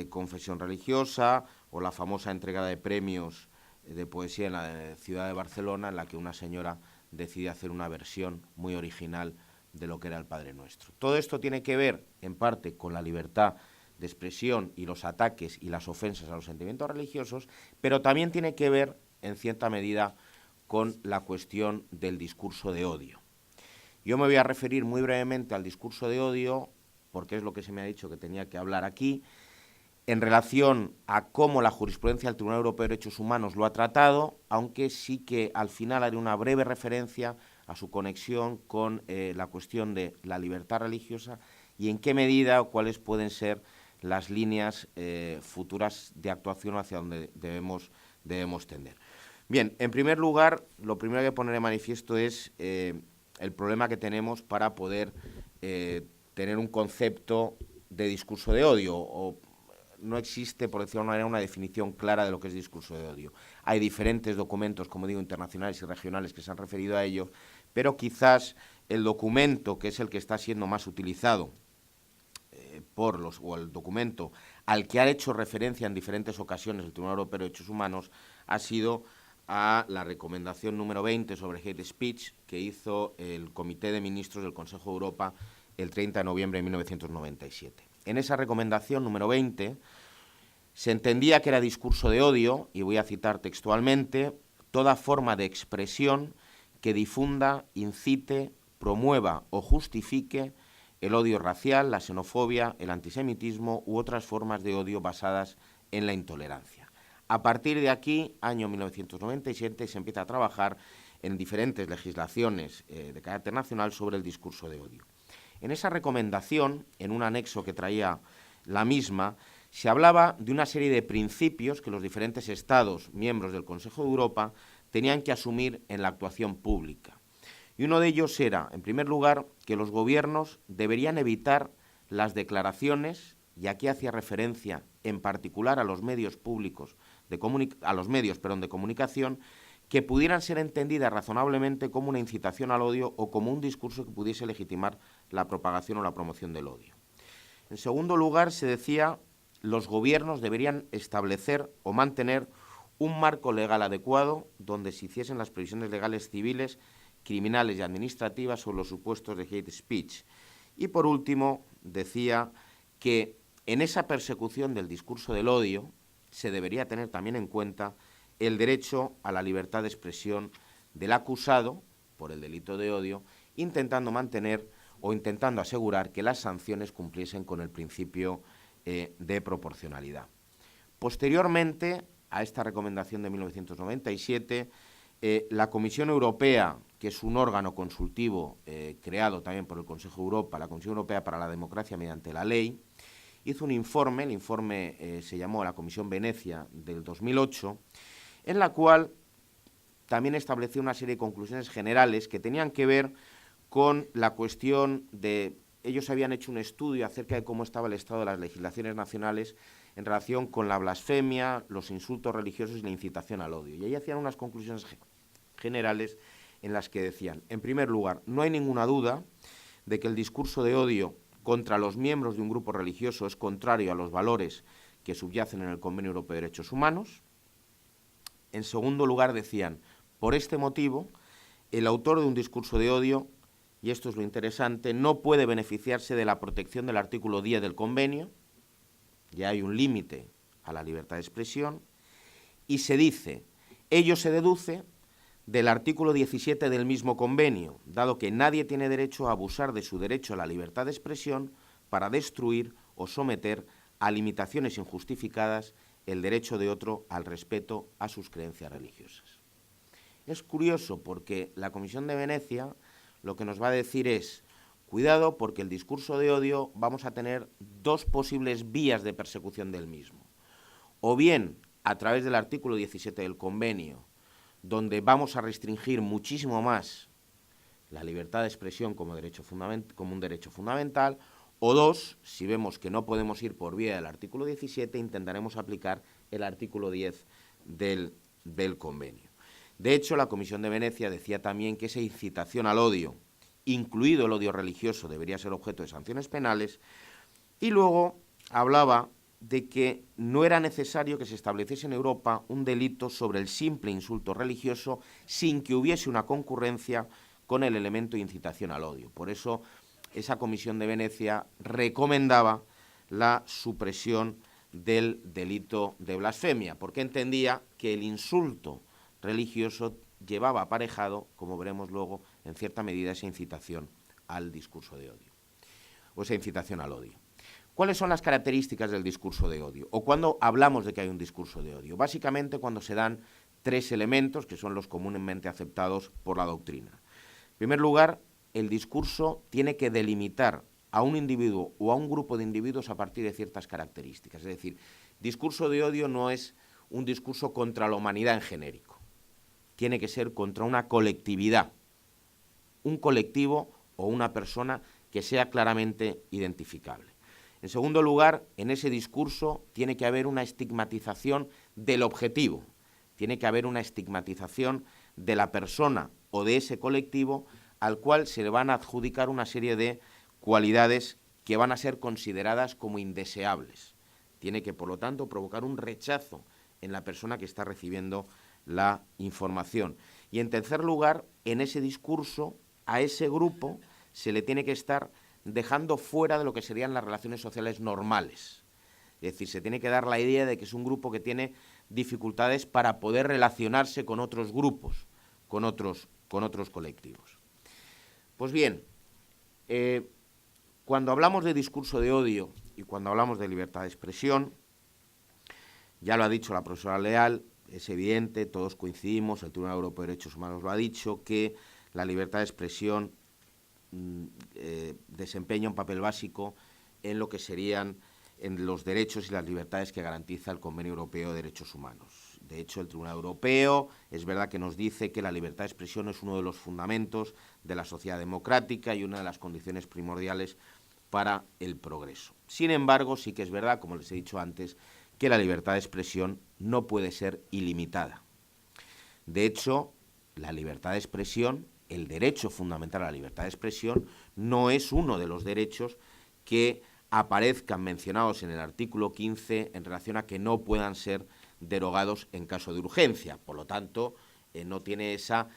confesión religiosa, o la famosa entrega de premios de poesía en la ciudad de Barcelona, en la que una señora decide hacer una versión muy original de lo que era el Padre Nuestro. Todo esto tiene que ver, en parte, con la libertad de expresión y los ataques y las ofensas a los sentimientos religiosos, pero también tiene que ver, en cierta medida, con la cuestión del discurso de odio. Yo me voy a referir muy brevemente al discurso de odio, porque es lo que se me ha dicho que tenía que hablar aquí, en relación a cómo la jurisprudencia del Tribunal Europeo de Derechos Humanos lo ha tratado, aunque sí que al final haré una breve referencia a su conexión con la cuestión de la libertad religiosa y en qué medida o cuáles pueden ser las líneas futuras de actuación hacia donde debemos debemos tener. Bien, en primer lugar, lo primero que poner de manifiesto es el problema que tenemos para poder tener un concepto de discurso de odio, o no existe, por decirlo de alguna manera, una definición clara de lo que es discurso de odio. Hay diferentes documentos, como digo, internacionales y regionales que se han referido a ello, pero quizás el documento que es el que está siendo más utilizado o el documento al que ha hecho referencia en diferentes ocasiones el Tribunal Europeo de Derechos Humanos ha sido a la recomendación número 20 sobre hate speech que hizo el Comité de Ministros del Consejo de Europa el 30 de noviembre de 1997. En esa recomendación número 20 se entendía que era discurso de odio, y voy a citar textualmente, toda forma de expresión que difunda, incite, promueva o justifique el odio racial, la xenofobia, el antisemitismo u otras formas de odio basadas en la intolerancia. A partir de aquí, año 1997, se empieza a trabajar en diferentes legislaciones de carácter nacional sobre el discurso de odio. En esa recomendación, en un anexo que traía la misma, se hablaba de una serie de principios que los diferentes Estados miembros del Consejo de Europa tenían que asumir en la actuación pública. Y uno de ellos era, en primer lugar, que los gobiernos deberían evitar las declaraciones, y aquí hacía referencia en particular a los medios públicos, de comunicación, que pudieran ser entendidas razonablemente como una incitación al odio o como un discurso que pudiese legitimar la propagación o la promoción del odio. En segundo lugar, se decía los gobiernos deberían establecer o mantener un marco legal adecuado donde se hiciesen las previsiones legales civiles, criminales y administrativas sobre los supuestos de hate speech. Y por último, decía que en esa persecución del discurso del odio se debería tener también en cuenta el derecho a la libertad de expresión del acusado por el delito de odio, intentando mantener o intentando asegurar que las sanciones cumpliesen con el principio de proporcionalidad. Posteriormente a esta recomendación de 1997, la Comisión Europea, que es un órgano consultivo creado también por el Consejo de Europa, la Comisión Europea para la Democracia mediante la Ley, hizo un informe, el informe se llamó la Comisión Venecia del 2008, en la cual también estableció una serie de conclusiones generales que tenían que ver con la cuestión de... Ellos habían hecho un estudio acerca de cómo estaba el estado de las legislaciones nacionales en relación con la blasfemia, los insultos religiosos y la incitación al odio. Y ahí hacían unas conclusiones generales en las que decían, en primer lugar, no hay ninguna duda de que el discurso de odio contra los miembros de un grupo religioso es contrario a los valores que subyacen en el Convenio Europeo de Derechos Humanos. En segundo lugar, decían, por este motivo, el autor de un discurso de odio, y esto es lo interesante, no puede beneficiarse de la protección del artículo 10 del convenio, ya hay un límite a la libertad de expresión, y se dice, ello se deduce del artículo 17 del mismo convenio, dado que nadie tiene derecho a abusar de su derecho a la libertad de expresión para destruir o someter a limitaciones injustificadas el derecho de otro al respeto a sus creencias religiosas. Es curioso porque la Comisión de Venecia lo que nos va a decir es, cuidado porque el discurso de odio vamos a tener dos posibles vías de persecución del mismo. O bien a través del artículo 17 del convenio, donde vamos a restringir muchísimo más la libertad de expresión como un derecho fundamental, o dos, si vemos que no podemos ir por vía del artículo 17, intentaremos aplicar el artículo 10 del convenio. De hecho, la Comisión de Venecia decía también que esa incitación al odio, incluido el odio religioso, debería ser objeto de sanciones penales, y luego hablaba de que no era necesario que se estableciese en Europa un delito sobre el simple insulto religioso sin que hubiese una concurrencia con el elemento de incitación al odio. Por eso, esa Comisión de Venecia recomendaba la supresión del delito de blasfemia, porque entendía que el insulto religioso llevaba aparejado, como veremos luego, en cierta medida esa incitación al discurso de odio, o esa incitación al odio. ¿Cuáles son las características del discurso de odio? O cuando hablamos de que hay un discurso de odio. Básicamente cuando se dan tres elementos que son los comúnmente aceptados por la doctrina. En primer lugar, el discurso tiene que delimitar a un individuo o a un grupo de individuos a partir de ciertas características. Es decir, discurso de odio no es un discurso contra la humanidad en genérico. Tiene que ser contra una colectividad, un colectivo o una persona que sea claramente identificable. En segundo lugar, en ese discurso tiene que haber una estigmatización del objetivo, tiene que haber una estigmatización de la persona o de ese colectivo al cual se le van a adjudicar una serie de cualidades que van a ser consideradas como indeseables. Tiene que, por lo tanto, provocar un rechazo en la persona que está recibiendo la información. Y, en tercer lugar, en ese discurso, a ese grupo se le tiene que estar dejando fuera de lo que serían las relaciones sociales normales. Es decir, se tiene que dar la idea de que es un grupo que tiene dificultades para poder relacionarse con otros grupos, con otros colectivos. Pues bien, cuando hablamos de discurso de odio y cuando hablamos de libertad de expresión, ya lo ha dicho la profesora Leal, es evidente, todos coincidimos, el Tribunal Europeo de Derechos Humanos lo ha dicho, que la libertad de expresión desempeña un papel básico en lo que serían en los derechos y las libertades que garantiza el Convenio Europeo de Derechos Humanos. De hecho, el Tribunal Europeo es verdad que nos dice que la libertad de expresión es uno de los fundamentos de la sociedad democrática y una de las condiciones primordiales para el progreso. Sin embargo, sí que es verdad, como les he dicho antes, que la libertad de expresión no puede ser ilimitada. De hecho, la libertad de expresión, el derecho fundamental a la libertad de expresión, no es uno de los derechos que aparezcan mencionados en el artículo 15 en relación a que no puedan ser derogados en caso de urgencia. Por lo tanto, no tiene esa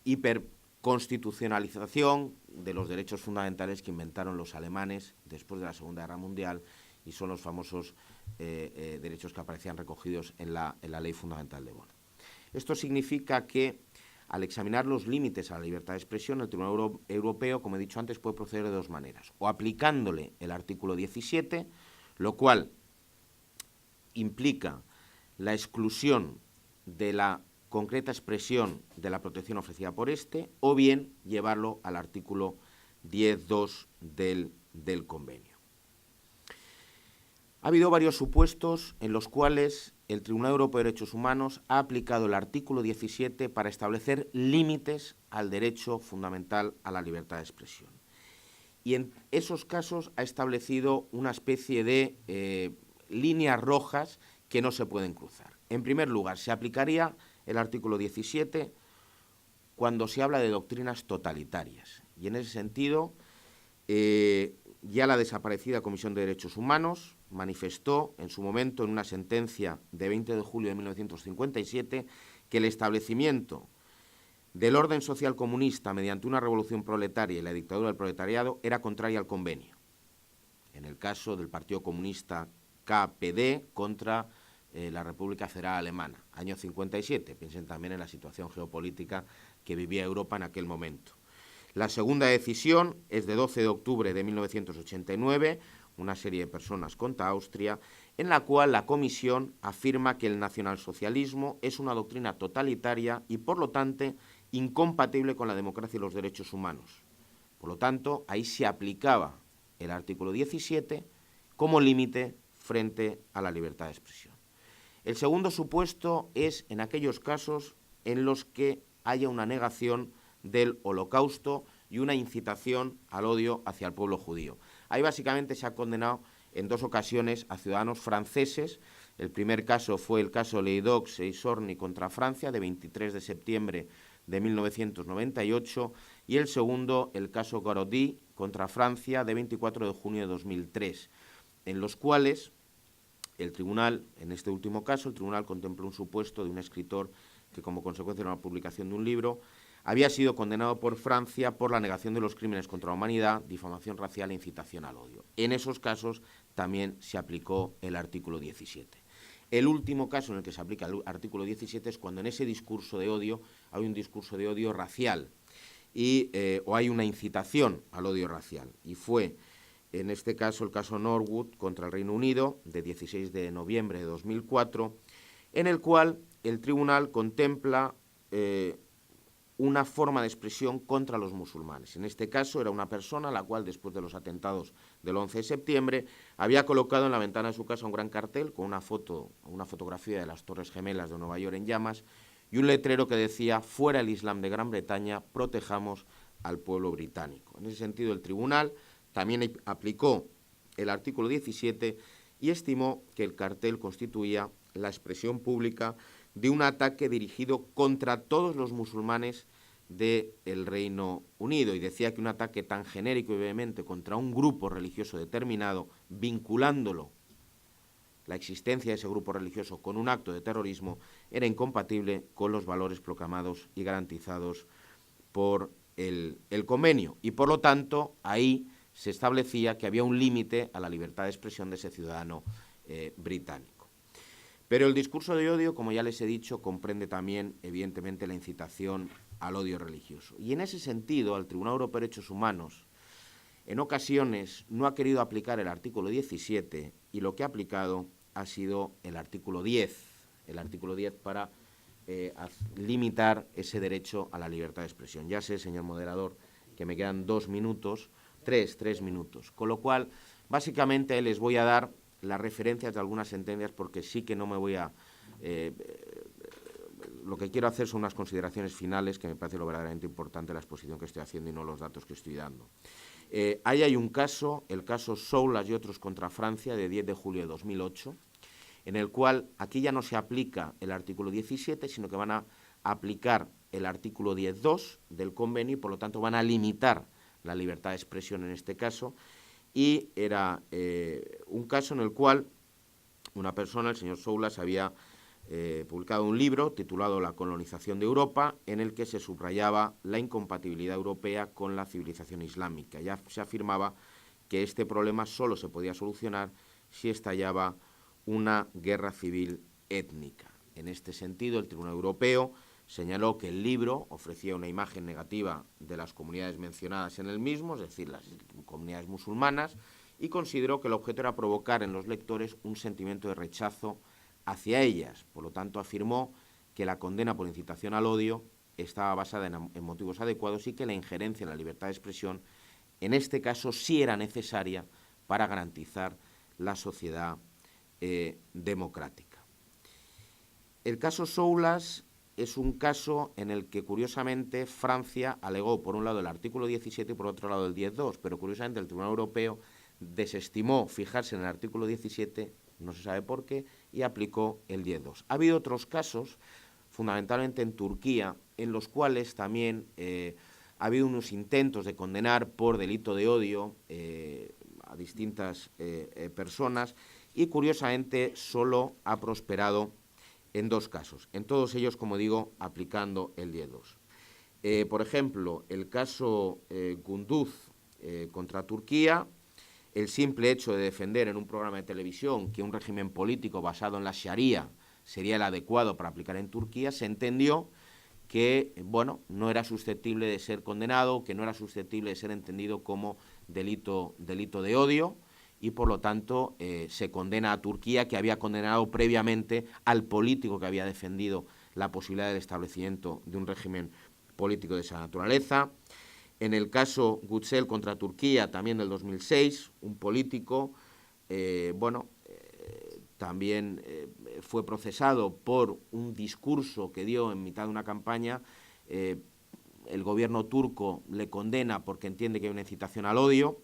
hiperconstitucionalización de los derechos fundamentales que inventaron los alemanes después de la Segunda Guerra Mundial y son los famosos derechos que aparecían recogidos en la Ley Fundamental de Bonn. Esto significa que, al examinar los límites a la libertad de expresión, el Tribunal Europeo, como he dicho antes, puede proceder de dos maneras. O aplicándole el artículo 17, lo cual implica la exclusión de la concreta expresión de la protección ofrecida por este, o bien llevarlo al artículo 10.2 del convenio. Ha habido varios supuestos en los cuales el Tribunal Europeo de Derechos Humanos ha aplicado el artículo 17 para establecer límites al derecho fundamental a la libertad de expresión. Y en esos casos ha establecido una especie de líneas rojas que no se pueden cruzar. En primer lugar, se aplicaría el artículo 17 cuando se habla de doctrinas totalitarias. Y en ese sentido, ya la desaparecida Comisión de Derechos Humanos manifestó en su momento en una sentencia de 20 de julio de 1957 que el establecimiento del orden social comunista mediante una revolución proletaria y la dictadura del proletariado era contraria al convenio. En el caso del Partido Comunista KPD contra la República Federal Alemana, año 57. Piensen también en la situación geopolítica que vivía Europa en aquel momento. La segunda decisión es de 12 de octubre de 1989, una serie de personas contra Austria, en la cual la Comisión afirma que el nacionalsocialismo es una doctrina totalitaria y, por lo tanto, incompatible con la democracia y los derechos humanos. Por lo tanto, ahí se aplicaba el artículo 17 como límite frente a la libertad de expresión. El segundo supuesto es en aquellos casos en los que haya una negación del Holocausto y una incitación al odio hacia el pueblo judío. Ahí básicamente se ha condenado en dos ocasiones a ciudadanos franceses. El primer caso fue el caso Leidoux e Isorni contra Francia, de 23 de septiembre de 1998, y el segundo, el caso Garaudy contra Francia, de 24 de junio de 2003, en los cuales el tribunal, en este último caso, el tribunal contempló un supuesto de un escritor que, como consecuencia de una publicación de un libro, había sido condenado por Francia por la negación de los crímenes contra la humanidad, difamación racial e incitación al odio. En esos casos también se aplicó el artículo 17. El último caso en el que se aplica el artículo 17 es cuando en ese discurso de odio hay un discurso de odio racial o hay una incitación al odio racial. Y fue, en este caso, el caso Norwood contra el Reino Unido, de 16 de noviembre de 2004, en el cual el tribunal contempla una forma de expresión contra los musulmanes. En este caso era una persona la cual, después de los atentados del 11 de septiembre, había colocado en la ventana de su casa un gran cartel con una fotografía de las Torres Gemelas de Nueva York en llamas y un letrero que decía: fuera el Islam de Gran Bretaña, protejamos al pueblo británico. En ese sentido, el tribunal también aplicó el artículo 17 y estimó que el cartel constituía la expresión pública de un ataque dirigido contra todos los musulmanes del Reino Unido, y decía que un ataque tan genérico y vehemente contra un grupo religioso determinado, vinculándolo, la existencia de ese grupo religioso, con un acto de terrorismo, era incompatible con los valores proclamados y garantizados por el convenio, y por lo tanto ahí se establecía que había un límite a la libertad de expresión de ese ciudadano británico. Pero el discurso de odio, como ya les he dicho, comprende también, evidentemente, la incitación al odio religioso. Y en ese sentido, el Tribunal Europeo de Derechos Humanos, en ocasiones, no ha querido aplicar el artículo 17 y lo que ha aplicado ha sido el artículo 10. El artículo 10 para limitar ese derecho a la libertad de expresión. Ya sé, señor moderador, que me quedan 2 minutos, 3 minutos. Con lo cual, básicamente, les voy a dar las referencias de algunas sentencias, porque sí que no me voy a... lo que quiero hacer son unas consideraciones finales, que me parece lo verdaderamente importante la exposición que estoy haciendo y no los datos que estoy dando. Ahí hay un caso, el caso Soulas y otros contra Francia, de 10 de julio de 2008, en el cual aquí ya no se aplica el artículo 17, sino que van a aplicar el artículo 10.2 del convenio y, por lo tanto, van a limitar la libertad de expresión en este caso. Y era un caso en el cual una persona, el señor Soulas, había publicado un libro titulado La colonización de Europa, en el que se subrayaba la incompatibilidad europea con la civilización islámica. Ya se afirmaba que este problema solo se podía solucionar si estallaba una guerra civil étnica. En este sentido, el Tribunal Europeo señaló que el libro ofrecía una imagen negativa de las comunidades mencionadas en el mismo, es decir, las comunidades musulmanas, y consideró que el objeto era provocar en los lectores un sentimiento de rechazo hacia ellas. Por lo tanto, afirmó que la condena por incitación al odio estaba basada en motivos adecuados y que la injerencia en la libertad de expresión, en este caso, sí era necesaria para garantizar la sociedad democrática. El caso Soulas es un caso en el que, curiosamente, Francia alegó, por un lado, el artículo 17 y, por otro lado, el 10.2, pero, curiosamente, el Tribunal Europeo desestimó fijarse en el artículo 17, no se sabe por qué, y aplicó el 10.2. Ha habido otros casos, fundamentalmente en Turquía, en los cuales también ha habido unos intentos de condenar por delito de odio a distintas personas y, curiosamente, solo ha prosperado en 2 casos, en todos ellos, como digo, aplicando el 10.2. Por ejemplo, el caso Gunduz contra Turquía, el simple hecho de defender en un programa de televisión que un régimen político basado en la Sharia sería el adecuado para aplicar en Turquía, se entendió que, bueno, no era susceptible de ser condenado, que no era susceptible de ser entendido como delito de odio, y por lo tanto se condena a Turquía, que había condenado previamente al político que había defendido la posibilidad del establecimiento de un régimen político de esa naturaleza. En el caso Güzel contra Turquía, también del 2006, un político, también fue procesado por un discurso que dio en mitad de una campaña. El gobierno turco le condena porque entiende que hay una incitación al odio,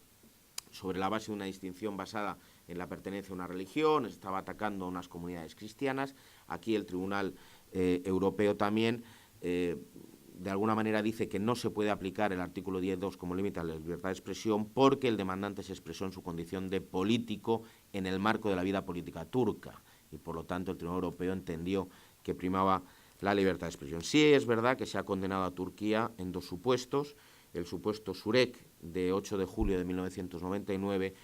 sobre la base de una distinción basada en la pertenencia a una religión, estaba atacando a unas comunidades cristianas. Aquí el Tribunal Europeo también, de alguna manera, dice que no se puede aplicar el artículo 10.2 como límite a la libertad de expresión porque el demandante se expresó en su condición de político en el marco de la vida política turca y, por lo tanto, el Tribunal Europeo entendió que primaba la libertad de expresión. Sí es verdad que se ha condenado a Turquía en 2 supuestos, el supuesto Surek, de 8 de julio de 1999,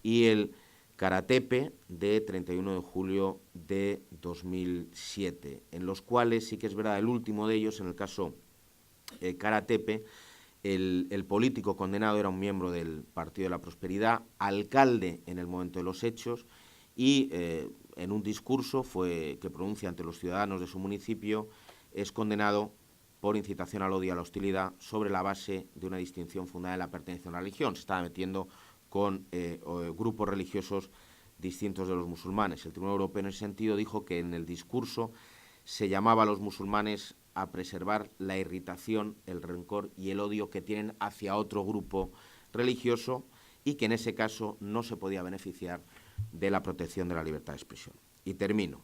y el Karatepe, de 31 de julio de 2007, en los cuales sí que es verdad, el último de ellos, en el caso Karatepe, el político condenado era un miembro del Partido de la Prosperidad, alcalde en el momento de los hechos, y en un discurso que pronuncia ante los ciudadanos de su municipio, es condenado por incitación al odio y a la hostilidad sobre la base de una distinción fundada en la pertenencia a una religión. Se estaba metiendo con grupos religiosos distintos de los musulmanes. El Tribunal Europeo en ese sentido dijo que en el discurso se llamaba a los musulmanes a preservar la irritación, el rencor y el odio que tienen hacia otro grupo religioso y que en ese caso no se podía beneficiar de la protección de la libertad de expresión. Y termino.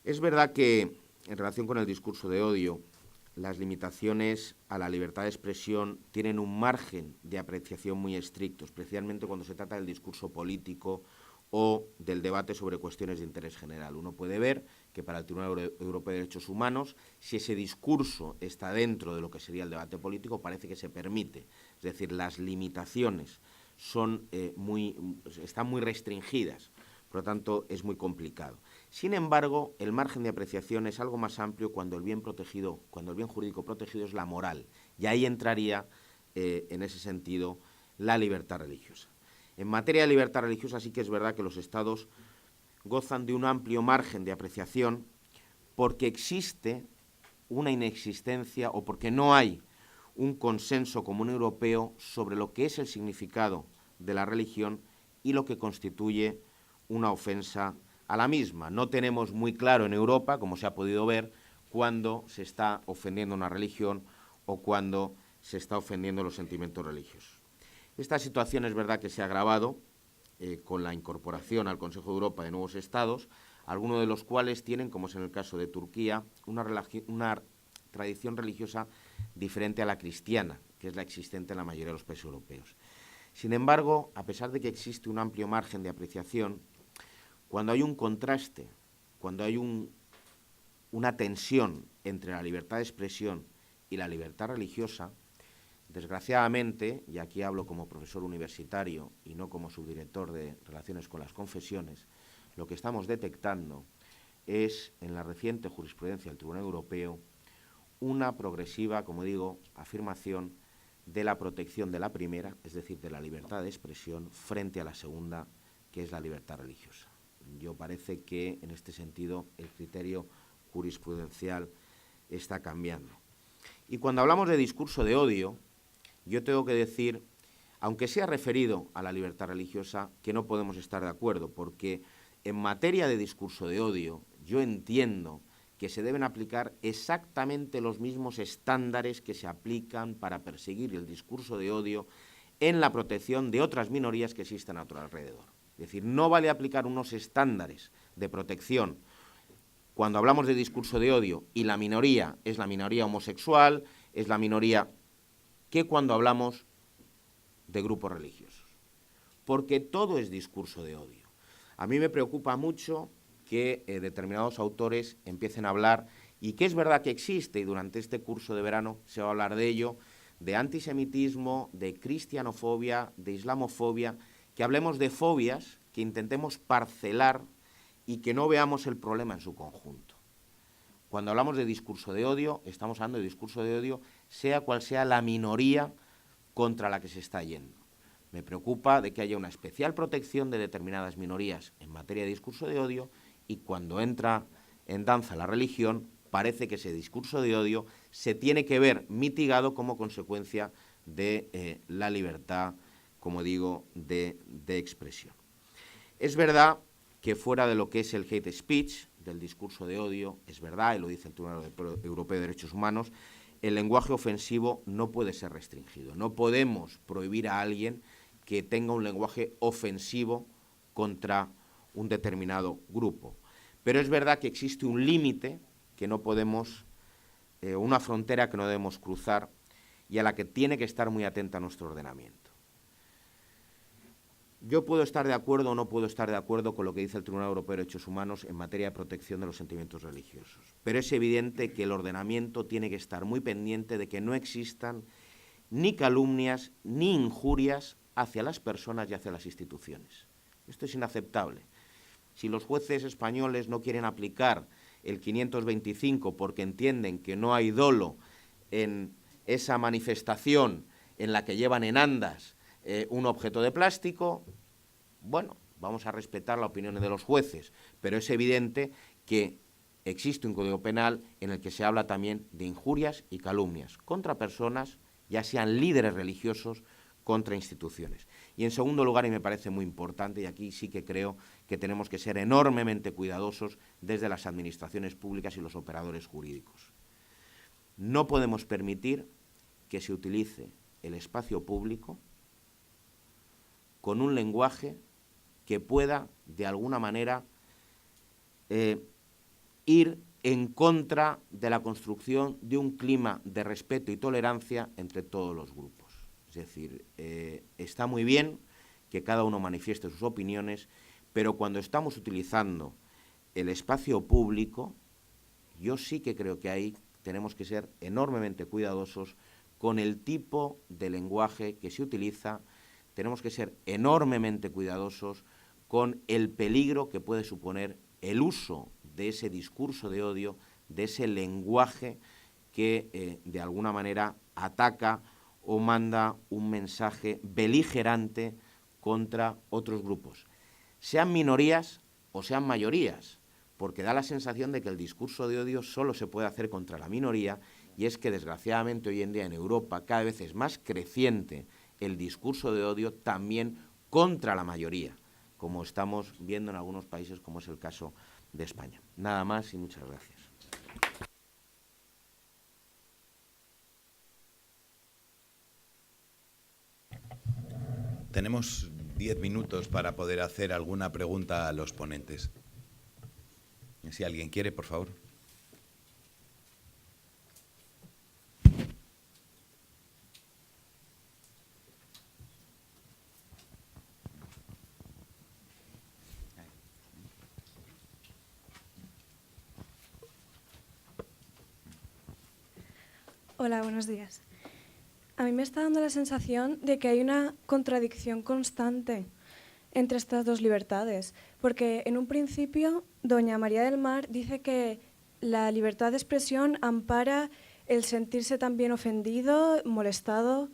Es verdad que en relación con el discurso de odio, las limitaciones a la libertad de expresión tienen un margen de apreciación muy estricto, especialmente cuando se trata del discurso político o del debate sobre cuestiones de interés general. Uno puede ver que para el Tribunal Europeo de Derechos Humanos, si ese discurso está dentro de lo que sería el debate político, parece que se permite. Es decir, las limitaciones están muy restringidas, por lo tanto es muy complicado. Sin embargo, el margen de apreciación es algo más amplio cuando el bien jurídico protegido es la moral, y ahí entraría, en ese sentido, la libertad religiosa. En materia de libertad religiosa sí que es verdad que los Estados gozan de un amplio margen de apreciación porque existe una inexistencia o porque no hay un consenso común europeo sobre lo que es el significado de la religión y lo que constituye una ofensa a la misma. No tenemos muy claro en Europa, como se ha podido ver, cuándo se está ofendiendo una religión o cuándo se está ofendiendo los sentimientos religiosos. Esta situación es verdad que se ha agravado con la incorporación al Consejo de Europa de nuevos estados, algunos de los cuales tienen, como es en el caso de Turquía, una tradición religiosa diferente a la cristiana, que es la existente en la mayoría de los países europeos. Sin embargo, a pesar de que existe un amplio margen de apreciación, cuando hay un contraste, cuando hay una tensión entre la libertad de expresión y la libertad religiosa, desgraciadamente, y aquí hablo como profesor universitario y no como subdirector de Relaciones con las Confesiones, lo que estamos detectando es, en la reciente jurisprudencia del Tribunal Europeo, una progresiva, como digo, afirmación de la protección de la primera, es decir, de la libertad de expresión, frente a la segunda, que es la libertad religiosa. Yo parece que, en este sentido, el criterio jurisprudencial está cambiando. Y cuando hablamos de discurso de odio, yo tengo que decir, aunque sea referido a la libertad religiosa, que no podemos estar de acuerdo, porque en materia de discurso de odio, yo entiendo que se deben aplicar exactamente los mismos estándares que se aplican para perseguir el discurso de odio en la protección de otras minorías que existen a nuestro alrededor. Es decir, no vale aplicar unos estándares de protección cuando hablamos de discurso de odio y la minoría es la minoría homosexual, es la minoría que cuando hablamos de grupos religiosos, porque todo es discurso de odio. A mí me preocupa mucho que determinados autores empiecen a hablar, y que es verdad que existe, y durante este curso de verano se va a hablar de ello, de antisemitismo, de cristianofobia, de islamofobia, que hablemos de fobias, que intentemos parcelar y que no veamos el problema en su conjunto. Cuando hablamos de discurso de odio, estamos hablando de discurso de odio, sea cual sea la minoría contra la que se está yendo. Me preocupa de que haya una especial protección de determinadas minorías en materia de discurso de odio, y cuando entra en danza la religión, parece que ese discurso de odio se tiene que ver mitigado como consecuencia de la libertad, como digo, de expresión. Es verdad que fuera de lo que es el hate speech, del discurso de odio, es verdad, y lo dice el Tribunal Europeo de Derechos Humanos, el lenguaje ofensivo no puede ser restringido. No podemos prohibir a alguien que tenga un lenguaje ofensivo contra un determinado grupo. Pero es verdad que existe un límite que no podemos, una frontera que no debemos cruzar y a la que tiene que estar muy atenta nuestro ordenamiento. Yo puedo estar de acuerdo o no puedo estar de acuerdo con lo que dice el Tribunal Europeo de Derechos Humanos en materia de protección de los sentimientos religiosos, pero es evidente que el ordenamiento tiene que estar muy pendiente de que no existan ni calumnias ni injurias hacia las personas y hacia las instituciones. Esto es inaceptable. Si los jueces españoles no quieren aplicar el 525 porque entienden que no hay dolo en esa manifestación en la que llevan en andas un objeto de plástico, bueno, vamos a respetar la opinión de los jueces, pero es evidente que existe un Código Penal en el que se habla también de injurias y calumnias contra personas, ya sean líderes religiosos, contra instituciones. Y en segundo lugar, y me parece muy importante, y aquí sí que creo que tenemos que ser enormemente cuidadosos desde las administraciones públicas y los operadores jurídicos. No podemos permitir que se utilice el espacio público con un lenguaje que pueda, de alguna manera, ir en contra de la construcción de un clima de respeto y tolerancia entre todos los grupos. Es decir, está muy bien que cada uno manifieste sus opiniones, pero cuando estamos utilizando el espacio público, yo sí que creo que ahí tenemos que ser enormemente cuidadosos con el tipo de lenguaje que se utiliza, tenemos que ser enormemente cuidadosos con el peligro que puede suponer el uso de ese discurso de odio, de ese lenguaje que de alguna manera ataca o manda un mensaje beligerante contra otros grupos, sean minorías o sean mayorías, porque da la sensación de que el discurso de odio solo se puede hacer contra la minoría, y es que desgraciadamente hoy en día en Europa cada vez es más creciente el discurso de odio también contra la mayoría, como estamos viendo en algunos países, como es el caso de España. Nada más y muchas gracias. Tenemos 10 minutos para poder hacer alguna pregunta a los ponentes. Si alguien quiere, por favor. Hola, buenos días. A mí me está dando la sensación de que hay una contradicción constante entre estas dos libertades, porque en un principio doña María del Mar dice que la libertad de expresión ampara el sentirse también ofendido, molestado.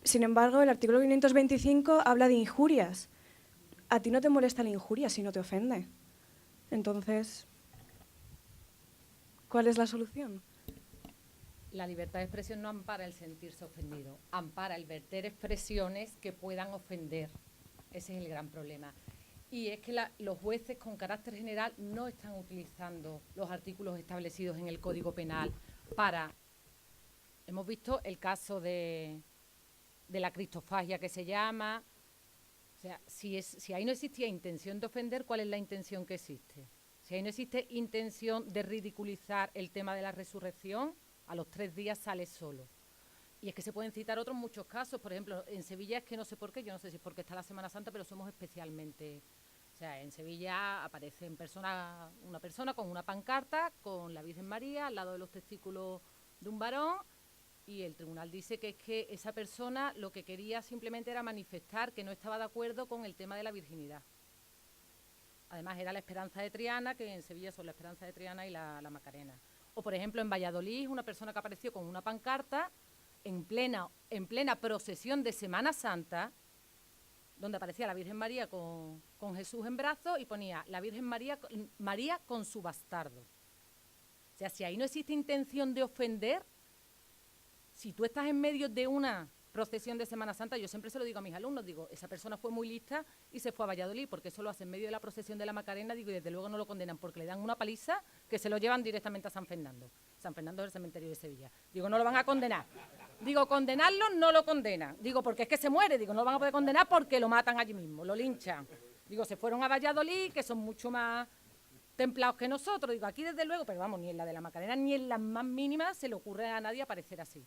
Sin embargo, el artículo 525 habla de injurias. A ti no te molesta la injuria si no te ofende. Entonces, ¿cuál es la solución? La libertad de expresión no ampara el sentirse ofendido, ampara el verter expresiones que puedan ofender. Ese es el gran problema. Y es que los jueces con carácter general no están utilizando los artículos establecidos en el Código Penal para... Hemos visto el caso de la cristofagia, que se llama... O sea, si ahí no existía intención de ofender, ¿cuál es la intención que existe? Si ahí no existe intención de ridiculizar el tema de la resurrección, a los 3 días sale solo. Y es que se pueden citar otros muchos casos. Por ejemplo, en Sevilla es que no sé por qué, yo no sé si es porque está la Semana Santa, pero somos especialmente... O sea, en Sevilla aparece una persona con una pancarta con la Virgen María al lado de los testículos de un varón, y el tribunal dice que es que esa persona lo que quería simplemente era manifestar que no estaba de acuerdo con el tema de la virginidad. Además era la Esperanza de Triana, que en Sevilla son la Esperanza de Triana y la Macarena. O, por ejemplo, en Valladolid, una persona que apareció con una pancarta en plena procesión de Semana Santa, donde aparecía la Virgen María con Jesús en brazos y ponía la Virgen María con su bastardo. O sea, si ahí no existe intención de ofender, si tú estás en medio de una procesión de Semana Santa, yo siempre se lo digo a mis alumnos, digo, esa persona fue muy lista y se fue a Valladolid, porque eso lo hace en medio de la procesión de la Macarena, digo, y desde luego no lo condenan, porque le dan una paliza que se lo llevan directamente a San Fernando. San Fernando es el cementerio de Sevilla. Digo, no lo van a condenar. Digo, condenarlo no lo condenan. Digo, porque es que se muere. Digo, no lo van a poder condenar porque lo matan allí mismo, lo linchan. Digo, se fueron a Valladolid, que son mucho más templados que nosotros. Digo, aquí desde luego, pero vamos, ni en la de la Macarena, ni en las más mínimas se le ocurre a nadie aparecer así.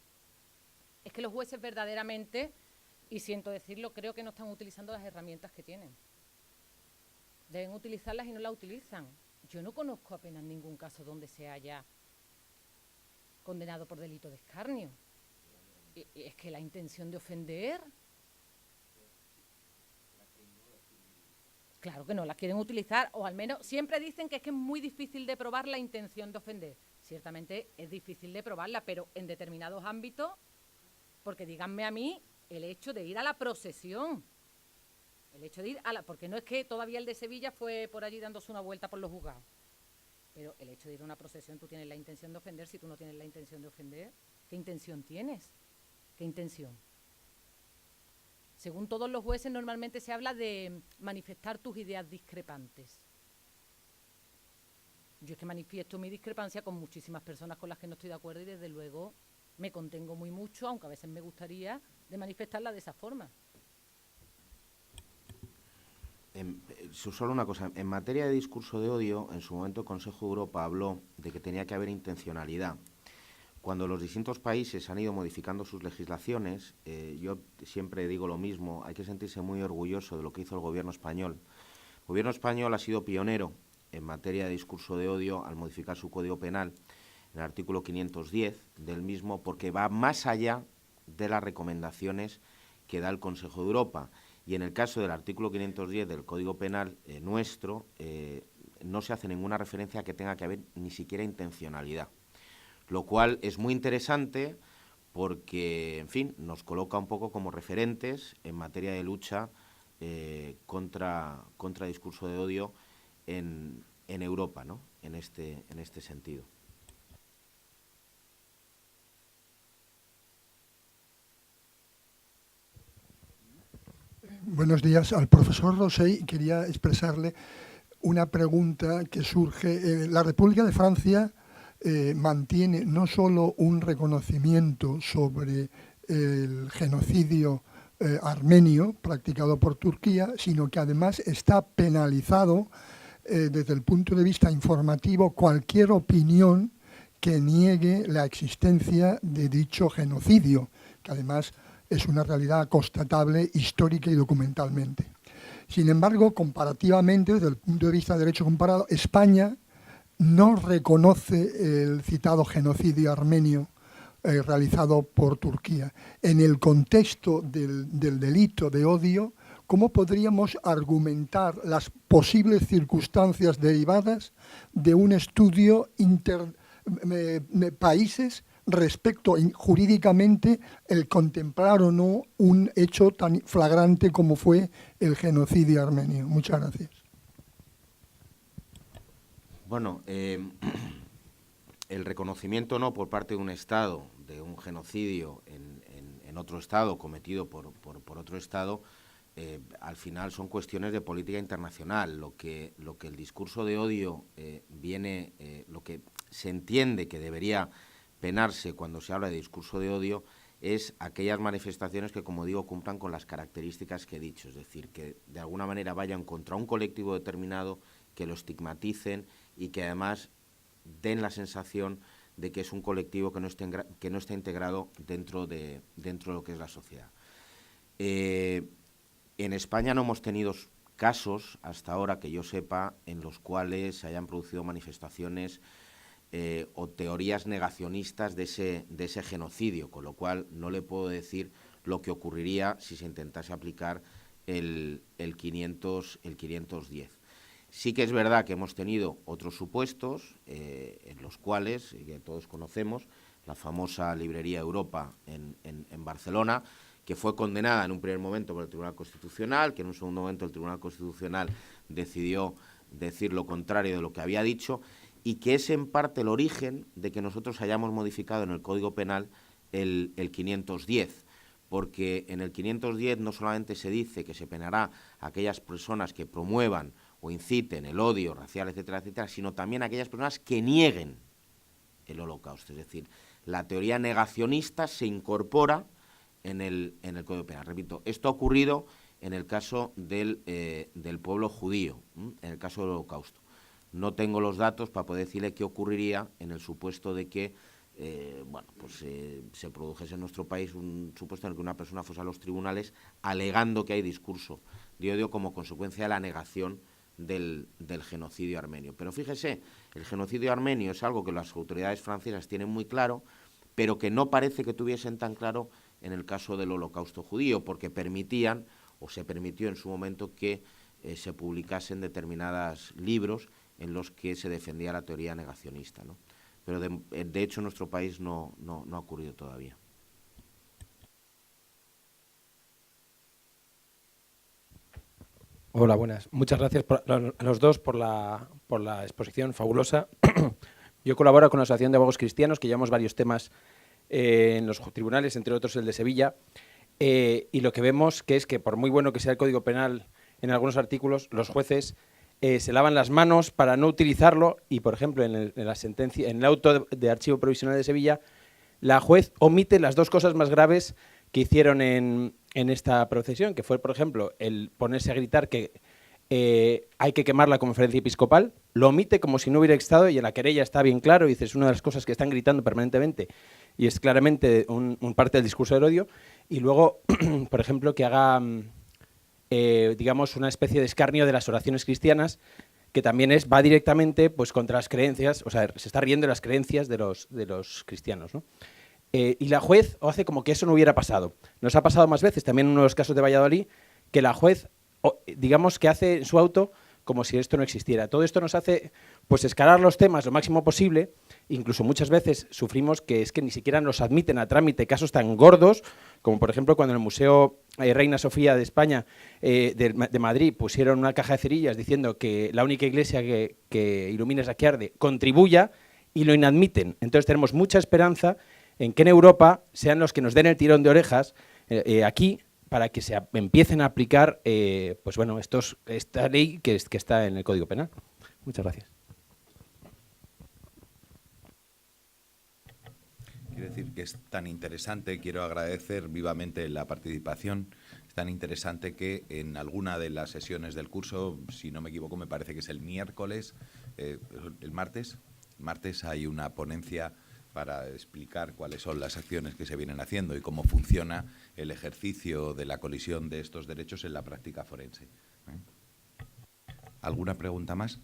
Es que los jueces verdaderamente, y siento decirlo, creo que no están utilizando las herramientas que tienen. Deben utilizarlas y no las utilizan. Yo no conozco apenas ningún caso donde se haya condenado por delito de escarnio. Y es que la intención de ofender... Claro que no la quieren utilizar, o al menos siempre dicen que es muy difícil de probar la intención de ofender. Ciertamente es difícil de probarla, pero en determinados ámbitos... Porque díganme a mí el hecho de ir a la procesión, el hecho de ir a la... Porque no es que todavía el de Sevilla fue por allí dándose una vuelta por los juzgados. Pero el hecho de ir a una procesión, tú tienes la intención de ofender. Si tú no tienes la intención de ofender, ¿qué intención tienes? ¿Qué intención? Según todos los jueces, normalmente se habla de manifestar tus ideas discrepantes. Yo es que manifiesto mi discrepancia con muchísimas personas con las que no estoy de acuerdo y desde luego me contengo muy mucho, aunque a veces me gustaría, de manifestarla de esa forma. Solo una cosa, en materia de discurso de odio, en su momento el Consejo de Europa habló de que tenía que haber intencionalidad. Cuando los distintos países han ido modificando sus legislaciones, yo siempre digo lo mismo, hay que sentirse muy orgulloso de lo que hizo el gobierno español. El gobierno español ha sido pionero en materia de discurso de odio al modificar su Código Penal, en el artículo 510 del mismo, porque va más allá de las recomendaciones que da el Consejo de Europa. Y en el caso del artículo 510 del Código Penal nuestro, no se hace ninguna referencia a que tenga que haber ni siquiera intencionalidad. Lo cual es muy interesante porque, en fin, nos coloca un poco como referentes en materia de lucha contra discurso de odio en Europa, ¿no? En este sentido. Buenos días. Al profesor Rosell quería expresarle una pregunta que surge. La República de Francia mantiene no solo un reconocimiento sobre el genocidio armenio practicado por Turquía, sino que además está penalizado desde el punto de vista informativo cualquier opinión que niegue la existencia de dicho genocidio, que además es una realidad constatable histórica y documentalmente. Sin embargo, comparativamente, desde el punto de vista de derecho comparado, España no reconoce el citado genocidio armenio realizado por Turquía. En el contexto del delito de odio, ¿cómo podríamos argumentar las posibles circunstancias derivadas de un estudio países respecto jurídicamente el contemplar o no un hecho tan flagrante como fue el genocidio armenio? Muchas gracias. Bueno, el reconocimiento no por parte de un Estado de un genocidio en otro Estado cometido por otro Estado, al final son cuestiones de política internacional. Lo que el discurso de odio lo que se entiende que debería penarse cuando se habla de discurso de odio es aquellas manifestaciones que, como digo, cumplan con las características que he dicho, es decir, que de alguna manera vayan contra un colectivo determinado, que lo estigmaticen y que además den la sensación de que es un colectivo que no está integrado dentro de lo que es la sociedad. En España no hemos tenido casos, hasta ahora que yo sepa, en los cuales se hayan producido manifestaciones o teorías negacionistas de ese genocidio, con lo cual no le puedo decir lo que ocurriría si se intentase aplicar el 510. Sí que es verdad que hemos tenido otros supuestos en los cuales, que todos conocemos, la famosa librería Europa en Barcelona, que fue condenada en un primer momento por el Tribunal Constitucional, que en un segundo momento el Tribunal Constitucional decidió decir lo contrario de lo que había dicho, y que es en parte el origen de que nosotros hayamos modificado en el Código Penal el 510, porque en el 510 no solamente se dice que se penará a aquellas personas que promuevan o inciten el odio racial, etcétera, etcétera, sino también a aquellas personas que nieguen el Holocausto. Es decir, la teoría negacionista se incorpora en el Código Penal. Repito, esto ha ocurrido en el caso del pueblo judío, en el caso del Holocausto. No tengo los datos para poder decirle qué ocurriría en el supuesto de que se produjese en nuestro país un supuesto en el que una persona fuese a los tribunales alegando que hay discurso de odio como consecuencia de la negación del genocidio armenio. Pero fíjese, el genocidio armenio es algo que las autoridades francesas tienen muy claro, pero que no parece que tuviesen tan claro en el caso del Holocausto judío, porque permitían, o se permitió en su momento, que se publicasen determinados libros en los que se defendía la teoría negacionista, ¿no? Pero de hecho en nuestro país no ha ocurrido todavía. Hola, buenas. Muchas gracias a los dos por la exposición fabulosa. Yo colaboro con la Asociación de Abogados Cristianos, que llevamos varios temas en los tribunales, entre otros el de Sevilla, y lo que vemos que es que, por muy bueno que sea el Código Penal en algunos artículos, los jueces se lavan las manos para no utilizarlo y, por ejemplo, en la sentencia, en el auto de archivo provisional de Sevilla, la juez omite las dos cosas más graves que hicieron en esta procesión, que fue, por ejemplo, el ponerse a gritar que hay que quemar la conferencia episcopal, lo omite como si no hubiera estado y en la querella está bien claro, y dice, es una de las cosas que están gritando permanentemente y es claramente un parte del discurso del odio, y luego, por ejemplo, que haga, digamos, una especie de escarnio de las oraciones cristianas, que también va directamente pues, contra las creencias, o sea, se está riendo de las creencias de los cristianos, ¿no? Y la juez hace como que eso no hubiera pasado. Nos ha pasado más veces, también en uno de los casos de Valladolid, que la juez, digamos que hace en su auto como si esto no existiera. Todo esto nos hace pues escalar los temas lo máximo posible, incluso muchas veces sufrimos que es que ni siquiera nos admiten a trámite casos tan gordos, como por ejemplo cuando en el Museo Reina Sofía de España, de Madrid, pusieron una caja de cerillas diciendo que la única iglesia que ilumina es la que arde, contribuya, y lo inadmiten. Entonces tenemos mucha esperanza en que en Europa sean los que nos den el tirón de orejas aquí para que se empiecen a aplicar pues bueno, esta ley que está en el Código Penal. Muchas gracias. Quiero decir que es tan interesante, quiero agradecer vivamente la participación, es tan interesante que en alguna de las sesiones del curso, si no me equivoco, me parece que es el miércoles, el martes hay una ponencia para explicar cuáles son las acciones que se vienen haciendo y cómo funciona el ejercicio de la colisión de estos derechos en la práctica forense. ¿Alguna pregunta más?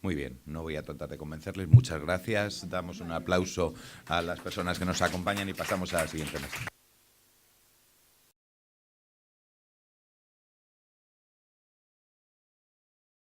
Muy bien, no voy a tratar de convencerles. Muchas gracias. Damos un aplauso a las personas que nos acompañan y pasamos a la siguiente mesa.